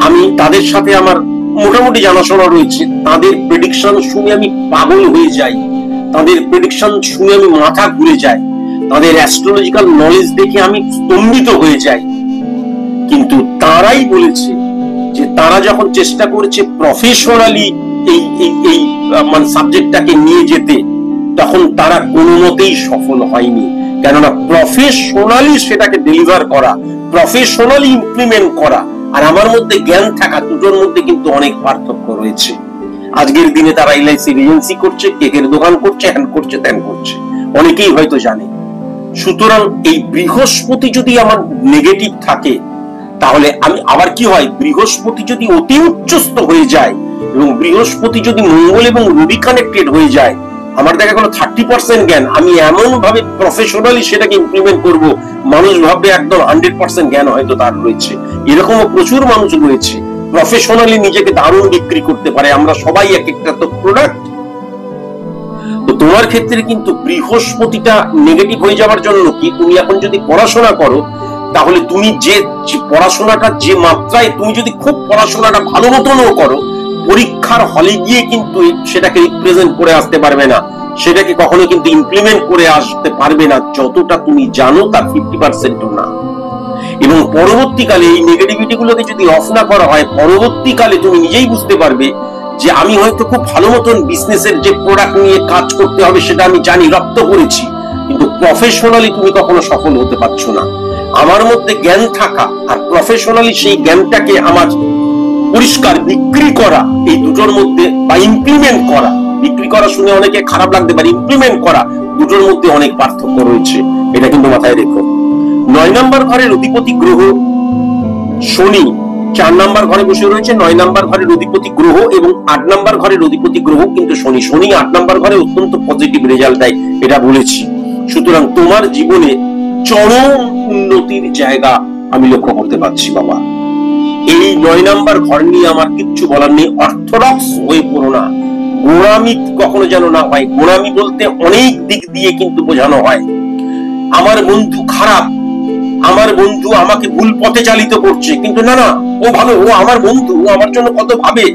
আমি তাদের সাথে আমার মোটামুটি জানাশোনা রয়েছে। তাদের প্রেডিকশন শুনে আমি পাগল হয়ে যাই, তাদের প্রেডিকশন শুনে আমি মাথা ঘুরে যাই, তাদের অ্যাস্ট্রোলজিক্যাল নলেজ দেখে আমি স্তম্ভিত হয়ে যাই। কিন্তু তারাই বলেছে যে তারা যখন চেষ্টা করেছে প্রফেশনালি এই মানে সাবজেক্টটাকে নিয়ে যেতে, তখন তারা কোনো মতেই সফল হয়নি। কেননা প্রফেশনালি সেটাকে ডেলিভার করা, প্রফেশনালি ইমপ্লিমেন্ট করা আর আমার মধ্যে জ্ঞান থাকা, দুটোর মধ্যে কিন্তু অনেক পার্থক্য রয়েছে। আজকের দিনে তারা এলআইসি এজেন্সি করছে, কেকের দোকান করছে, হ্যান করছে, ত্যান করছে, অনেকেই হয়তো জানে। সুতরাং এই বৃহস্পতি যদি আমার নেগেটিভ থাকে, তাহলে আমি আবার কি হয়, বৃহস্পতি যদি অতি উচ্চস্থ হয়ে যায় এবং বৃহস্পতি যদি মঙ্গল এবং রবি কানেক্টেড হয়ে যায়, আমার দেখা গেল 30% জ্ঞান, আমি এমন ভাবে প্রফেশনালি সেটাকে ইমপ্লিমেন্ট করব, মানুষ ভাববে একদম 100% জ্ঞান হয়তো তার রয়েছে। এরকমও প্রচুর মানুষ রয়েছে প্রফেশনালি নিজেকে দারুণ বিক্রি করতে পারে। আমরা সবাই এক একটা তো প্রোডাক্ট। তো তোমার ক্ষেত্রে কিন্তু বৃহস্পতিটা নেগেটিভ হয়ে যাওয়ার জন্য কি, তুমি এখন যদি পড়াশোনা করো, তাহলে তুমি যে পড়াশোনাটা যে মাত্রায়, তুমি যদি খুব পড়াশোনাটা ভালো মতনও করো, পরীক্ষার হলে গিয়ে কিন্তু সেটাকে রিপ্রেজেন্ট করে আসতে পারবে না, সেটাকে কখনো কিন্তু ইমপ্লিমেন্ট করে আসতে পারবে না যতটা তুমি জানো তার 50%ও না। এবং পরবর্তীকালে এই নেগেটিভিটি গুলোকে যদি অফ না করা হয়, পরবর্তীকালে তুমি নিজেই বুঝতে পারবে যে আমি হয়তো খুব ভালো মতন বিজনেসের যে প্রোডাক্ট নিয়ে কাজ করতে হবে সেটা আমি জানি, রপ্ত করেছি, কিন্তু প্রফেশনালি তুমি কখনো সফল হতে পারছো না। আমার মধ্যে জ্ঞান থাকা আর প্রফেশনালি সেই জ্ঞানটাকে আমার পরিষ্কার বিক্রি করা, এই দুটোর মধ্যে, বা ইমপ্লিমেন্ট করা, বিক্রি করা শুনে অনেকে খারাপ লাগতে পারে, ইমপ্লিমেন্ট করা, দুটোর মধ্যে অনেক পার্থক্য রয়েছে। এটা কিন্তু মাথায় রেখো। 9 নাম্বার ঘরের অধিপতি গ্রহ শনি 4 নাম্বার ঘরে বসে রয়েছে। 9 নাম্বার ঘরের অধিপতি গ্রহ এবং 8 নাম্বার ঘরের অধিপতি গ্রহ কিন্তু শনি। 8 নাম্বার ঘরে অত্যন্ত পজিটিভ রেজাল্ট দেয়, এটা বলেছি। সুতরাং তোমার জীবনে চরম উন্নতির জায়গা আমি লক্ষ্য করতে পারছি বাবা। এই 9 নাম্বার ঘর নিয়ে আমার কিচ্ছু বলার নেই। অর্থোডক্স হয়ে পড়ো না, গোঁড়ামি কখনো যেন না হয়। গোঁড়ামি বলতে অনেক দিক দিয়ে কিন্তু বোঝানো হয়। আমার বন্ধু খারাপ, আমার বন্ধু আমাকে ভুল পথে চালিত করছে, কিন্তু না না, ও ভালো, ও আমার বন্ধু, ও আমার জন্য কত ভাবে।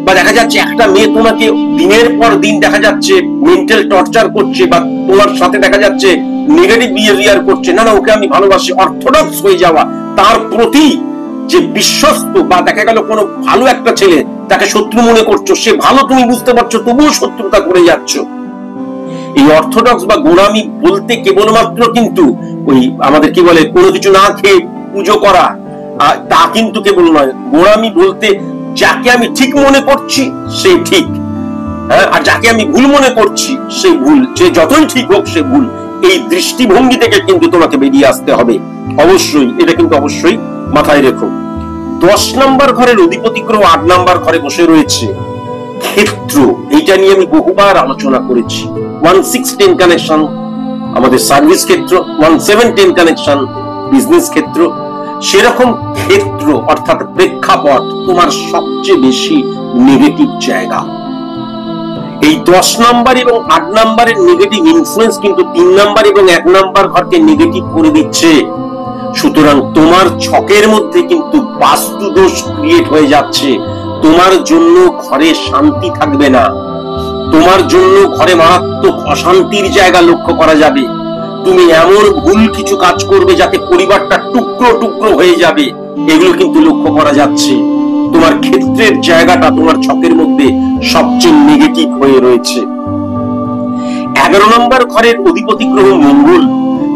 বা দেখা যাচ্ছে একটা মেয়ে তোমাকে দিনের পর দিন দেখা যাচ্ছে মেন্টাল টর্চার করছে, বা তোমার সাথে দেখা যাচ্ছে নেগেটিভ বিহেভিয়ার করছে, না না, ওকে আমি ভালোবাসি। অর্থোডক্স হয়ে যাওয়া, তার প্রতি যে বিশ্বস্ত, বা দেখা গেল কোনো ভালো একটা ছেলে তাকে শত্রু মনে করছো, সে ভালো তুমি বুঝতে পারছো, তবুও শত্রুতা করে যাচ্ছ। এই অর্থোডক্স বা গোঁড়ামি বলতে কেবলমাত্র কিন্তু ওই আমাদের কি বলে কোনো কিছু না খেয়ে পুজো করা, তা কিন্তু কেবল নয়। গোঁড়ামি বলতে যাকে আমি ঠিক মনে করছি সে ঠিক, হ্যাঁ, আর যাকে আমি ভুল মনে করছি সে ভুল, যে যতই ঠিক হোক সে ভুল। এই দৃষ্টিভঙ্গি থেকে কিন্তু তোমাকে বেরিয়ে আসতে হবে অবশ্যই, এটা কিন্তু অবশ্যই মাথায় রেখো। 10 নম্বর ঘরের অধিপতি গ্রহ 8 নম্বর ঘরে বসে রয়েছে ক্ষেত্র। এইটা নিয়ে আমি বহুবার আলোচনা করেছি। 1-6-10 কানেকশন আমাদের সার্ভিস ক্ষেত্র, 1-7-10 কানেকশন বিজনেস ক্ষেত্র। সেরকম ক্ষেত্র অর্থাৎ প্রেক্ষাপট তোমার সবচেয়ে বেশি নেগেটিভ জায়গা। এই 10 নাম্বার এবং 8 নাম্বারের নেগেটিভ ইনফ্লুয়েন্স কিন্তু 3 নাম্বার এবং 1 নাম্বার ঘরকে নেগেটিভ করে দিচ্ছে। সুতরাং তোমার ছকের মধ্যে কিন্তু বাস্তু দোষ ক্রিয়েট হয়ে যাচ্ছে। তোমার জন্য ঘরে শান্তি থাকবে না, তোমার জন্য ঘরে মারাত্মক অশান্তির জায়গা লক্ষ্য করা যাবে। তুমি এমন ভুল কিছু কাজ করবে যাতে পরিবারটা টুকরো টুকরো হয়ে যাবে, এগুলো কিন্তু লক্ষ্য করা যাচ্ছে। তোমার ক্ষেত্রের জায়গাটা তোমার ছকের মধ্যে সবচেয়ে নেগেটিভ হয়ে রয়েছে। 11 নম্বর ঘরের অধিপতি গ্রহ মঙ্গল,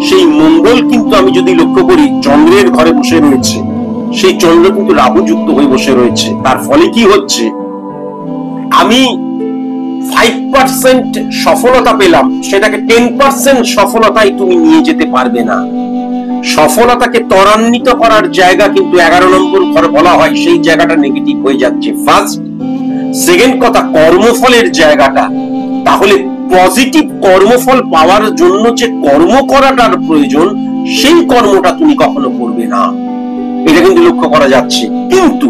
সেই মঙ্গল কিন্তু আমি যদি লক্ষ্য করি চন্দ্রের ঘরে বসে রয়েছে। সেই চন্দ্র কিন্তু রাহু যুক্ত হয়ে বসে রয়েছে। তার ফলে কি হচ্ছে, আমি 5% সফলতা পেলাম, সেটাকে 10% সফলতায় তুমি নিয়ে যেতে পারবে না। সফলতাকে ত্বরান্বিত করার জায়গা কিন্তু 11 নম্বর ঘর বলা হয়, সেই জায়গাটা নেগেটিভ হয়ে যাচ্ছে। ফার্স্ট। সেকেন্ড কথা, কর্মফলের জায়গাটা, তাহলে পজিটিভ কর্মফল পাওয়ার জন্য যে কর্ম করাটার প্রয়োজন সেই কর্মটা তুমি কখনো করবে না, এটা কিন্তু লক্ষ্য করা যাচ্ছে। কিন্তু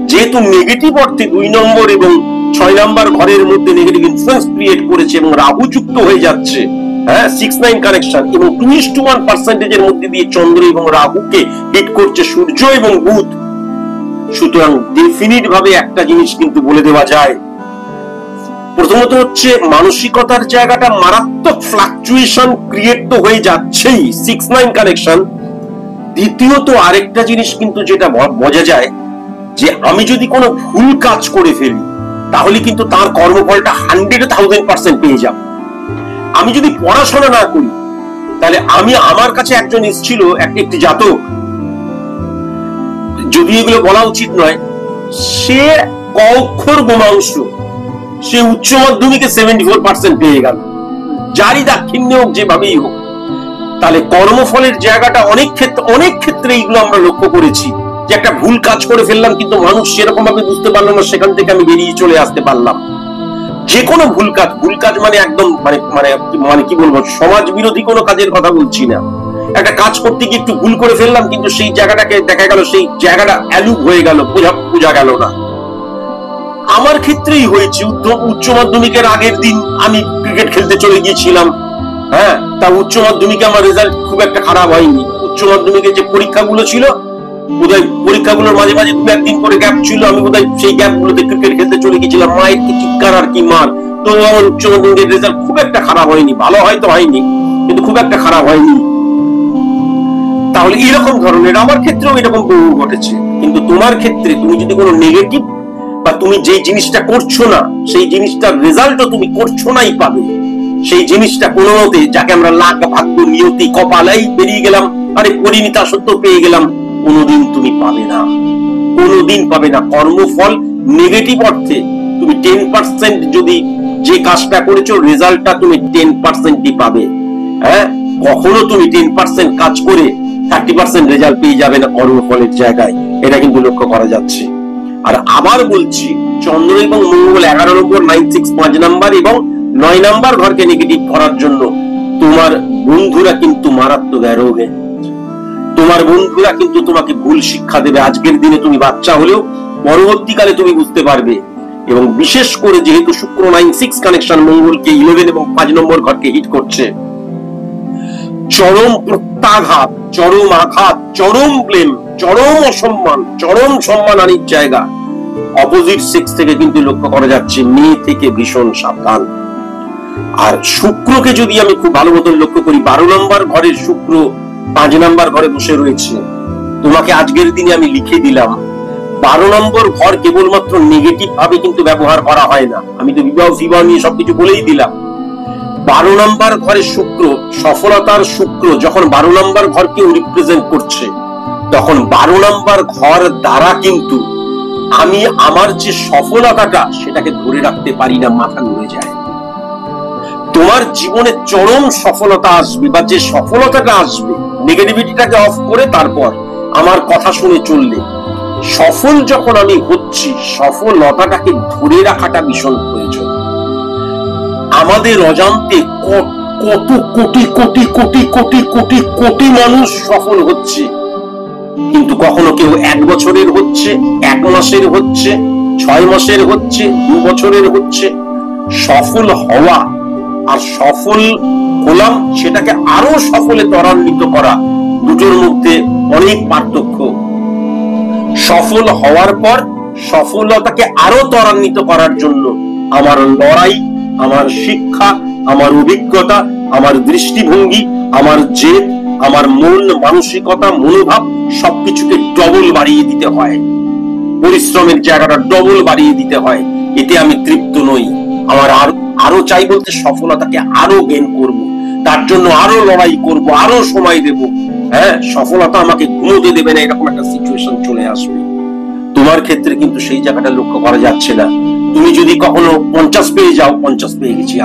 যেহেতু নেগেটিভ অর্থে 2 নম্বর এবং 6 নম্বর ঘরের মধ্যে নেগেটিভ ইনফ্লুয়েন্স ক্রিয়েট করেছে এবং রাহু যুক্ত হয়ে যাচ্ছে, হ্যাঁ, 6-9 কানেকশন, এবং 2:1% এর মধ্যে দিয়ে চন্দ্র এবং রাহুকে হিট করছে সূর্য এবং বুধ। সুতরাং ডেফিনিট ভাবে একটা জিনিস কিন্তু বলে দেওয়া যায়, প্রথমত হচ্ছে মানসিকতার জায়গাটা মারাত্মক ফ্লাকচুয়েশন ক্রিয়েট তো হয়ে যাচ্ছেই, 6-9 কানেকশন। দ্বিতীয়ত আরেকটা জিনিস কিন্তু যেটা বোঝা যায় যে আমি যদি কোনো ভুল কাজ করে ফেলি তাহলে কিন্তু তার কর্মফলটা 100,000% পেয়ে যাব। আমি যদি পড়াশোনা না করি তাহলে আমার কাছে একজন এসেছিল, একটি জাতক, যদি এগুলো বলা উচিত নয়, সে ক অক্ষর গোমাংস, সে উচ্চ মাধ্যমিকে 74% পেয়ে গেল, যারই দাক্ষিণ্যে হোক যেভাবেই হোক। তাহলে কর্মফলের জায়গাটা অনেক ক্ষেত্রে এইগুলো আমরা লক্ষ্য করেছি যে একটা ভুল কাজ করে ফেললাম কিন্তু মানুষ সেরকম ভাবে বুঝতে পারলো না, সেখান থেকে আমি বেরিয়ে চলে আসতে পারলাম। যে কোনো ভুল কাজ মানে একদম মানে কি বলবো, সমাজ বিরোধী কোনো কাজের কথা বলছি না। একটা কাজ করতে গিয়ে একটু ভুল করে ফেললাম কিন্তু সেই জায়গাটাকে দেখা গেল সেই জায়গাটা অ্যালুপ হয়ে গেল, বোঝা গেল না। আমার ক্ষেত্রেই হয়েছে। উচ্চ মাধ্যমিকের আগের দিন আমি ক্রিকেট খেলতে চলে গিয়েছিলাম, হ্যাঁ, তা উচ্চ মাধ্যমিকে আমার রেজাল্ট খুব একটা খারাপ হয়নি। উচ্চ মাধ্যমিকের যে পরীক্ষাগুলো ছিল, বোধহয় পরীক্ষাগুলোর মাঝে মাঝে 2-1 দিন করে গ্যাপ ছিল, আমি বোধহয় সেই গ্যাপগুলোতে ক্রিকেট খেলতে চলে গেছিলাম। মায়ের কি চিৎকার আর কি মার, তো আমার উচ্চ মাধ্যমিকের রেজাল্ট খুব একটা খারাপ হয়নি, ভালো হয়তো হয়নি কিন্তু খুব একটা খারাপ হয়নি। তাহলে এরকম ধরনের আমার ক্ষেত্রেও এরকম বহু ঘটেছে। কিন্তু তোমার ক্ষেত্রে তুমি যদি কোনো নেগেটিভ বা তুমি যে জিনিসটা করছো না সেই জিনিসটার রেজাল্টও তুমি করছো নাই পাবে, সেই জিনিসটা কোনো মতে, যাকে আমরা লাক, ভাগ্য, নিয়তি, কপালাই বেরিয়ে গেলাম, আরে করিনি তা সত্ত্বেও পেয়ে গেলাম, কোনোদিন তুমি পাবে না, কোনোদিন পাবে না। কর্মফল নেগেটিভ অর্থে তুমি 10% যদি যে কাজটা করেছো রেজাল্টটা তুমি 10%ই পাবে, হ্যাঁ, কখনো তুমি 10% কাজ করে 30% রেজাল্ট পেয়ে যাবে না কর্মফলের জায়গায়, এটা কিন্তু লক্ষ্য করা যাচ্ছে। আর আবার বলছি, চন্দ্র এবং মঙ্গল 11 নম্বর 9-6 5 নাম্বার এবং 9 নাম্বার ঘরকে নেগেটিভ করার জন্য তোমার বন্ধুরা কিন্তু মারাত্মক অ্যারোগেন্ট। তোমার বন্ধুরা কিন্তু তোমাকে ভুল শিক্ষা দেবে। আজকের দিনে তুমি বাচ্চা হলেও পরবর্তীকালে তুমি বুঝতে পারবে এবং বিশেষ করে যেহেতু শুক্র 9-6 কানেকশন মঙ্গলকে 11 এবং 5 নম্বর ঘরকে হিট করছে, চরম প্রত্যাঘাত, চরম আঘাত, চরম ব্লেম, চরম অসম্মান, চরম সম্মানহানির জায়গা অপোজিট সেক্স থেকে কিন্তু লক্ষ্য করা যাচ্ছে। মেয়ে থেকে ভীষণ সাবধান। আর শুক্রকে যদি আমি খুব ভালো মতন লক্ষ্য করি, 12 নম্বর ঘরের শুক্র 5 নম্বর ঘরে বসে রয়েছে। তোমাকে আজকের দিনে আমি লিখে দিলাম, 12 নম্বর ঘর কেবলমাত্র নেগেটিভ ভাবে কিন্তু ব্যবহার করা হয় না। আমি তো বিবাহ নিয়ে সবকিছু বলেই দিলাম। 12 নম্বর ঘরে শুক্র, সফলতার শুক্র যখন 12 নম্বর ঘরকে রিপ্রেজেন্ট করছে, তখন 12 নম্বর ঘর দ্বারা কিন্তু আমি আমার যে সফলতাটা সেটাকে ধরে রাখতে পারি না, মাথা ঘুরে যায়। তোমার জীবনে চরম সফলতা আসবে, বা যে সফলতাটা আসবে নেগেটিভিটিটাকে অফ করে তারপর আমার কথা শুনে চললে, সফল যখন আমি হচ্ছি, সফলতাটাকে ধরে রাখাটা ভীষণ প্রয়োজন। আমাদের অজান্তে কত কোটি কোটি কোটি কোটি কোটি কোটি মানুষ সফল হচ্ছে, কিন্তু কখনো কেউ 1 বছরের হচ্ছে, 1 মাসের হচ্ছে, 6 মাসের হচ্ছে, 2 বছরের হচ্ছে। সফল হওয়া আর সফল হলাম সেটাকে আরো সফলে ত্বরান্বিত করা, দুটোর মধ্যে অনেক পার্থক্য। সফল হওয়ার পর সফলতাকে আরো ত্বরান্বিত করার জন্য আমার লড়াই, আমার শিক্ষা, আমার অভিজ্ঞতা, আমার দৃষ্টিভঙ্গি, আমার জেদ, আমার মন মানসিকতা, মনোভাব সবকিছুকে ডবল বাড়িয়ে দিতে হয়। পরিশ্রমের জায়গাটা ডবল বাড়িয়ে দিতে হয়। এতে আমি তৃপ্ত নই। আমার আরো চাই বলতে সফলতাকে আরো গেইন করব, তার জন্য আরো লড়াই করব, আরো সময় দেব। হ্যাঁ, সফলতা আমাকে ঘুমোতে দেবে না, এরকম একটা সিচুয়েশন চলে আসবে। তোমার ক্ষেত্রে কিন্তু সেই জায়গাটা লক্ষ্য করা যাচ্ছে না। তুমি যদি কখনো 50 পেয়ে যাও, 50 পেয়ে গেছি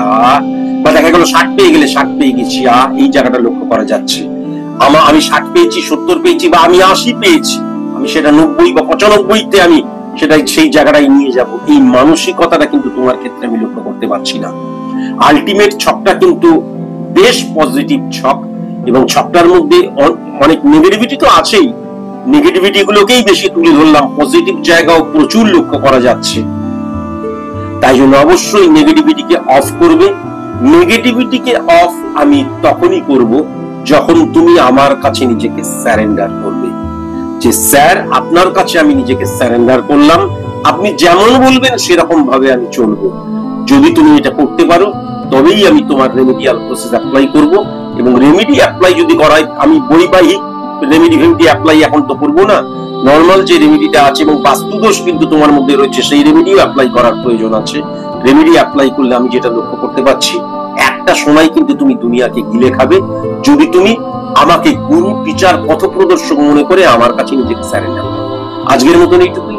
বা দেখা গেল 60 পেয়ে গেলে 60 পেয়ে গেছি এই জায়গাটা লক্ষ্য করা যাচ্ছে। আমি 60 পেয়েছি, 70 পেয়েছি, বা আমি 80 পেয়েছি, আমি সেটা 90 বা 95-তে আমি সেই জায়গাটাই নিয়ে যাব। এই মানসিকতাটা কিন্তু তোমার ক্ষেত্রে আমি লক্ষ্য করতে পারছি না। আলটিমেট ছকটা কিন্তু বেশ পজিটিভ ছক, এবং ছকটার মধ্যে অনেক নেগেটিভিটি তো আছেই, নেগেটিভিটি গুলোকেই বেশি তুলে ধরলাম। পজিটিভ জায়গাও প্রচুর লক্ষ্য করা যাচ্ছে। তাই জন্য অবশ্যই নেগেটিভিটিকে অফ করবে। নেগেটিভিটিকে অফ আমি তখনই করব যখন তুমি আমার কাছে নিজেকে সারেন্ডার করবে, যে স্যার আপনার কাছে আমি নিজেকে সারেন্ডার করলাম, আপনি যেমন বলবেন সেরকম ভাবে আমি চলবো। যদি তুমি এটা করতে পারো তবেই আমি তোমার রেমিডিয়াল প্রসেস অ্যাপ্লাই করব। এবং রেমিডি অ্যাপ্লাই যদি করাই, আমি বৈবাহিক রেমিডি অ্যাপ্লাই এখন তো করবো না, নর্মাল যে রেমিডিটা আছে এবং বাস্তুদোষ কিন্তু তোমার মধ্যে রয়েছে, সেই রেমিডিও অ্যাপ্লাই করার প্রয়োজন আছে। রেমিডি অ্যাপ্লাই করলে আমি যেটা লক্ষ্য করতে পারছি, একটা সময় কিন্তু তুমি দুনিয়াকে গিলে খাবে, যদি তুমি আমাকে গুরু, টিচার, পথপ্রদর্শক মনে করে আমার কাছে নিজেকে সারেন্ডার করো। আজকের মতন এইটুকু।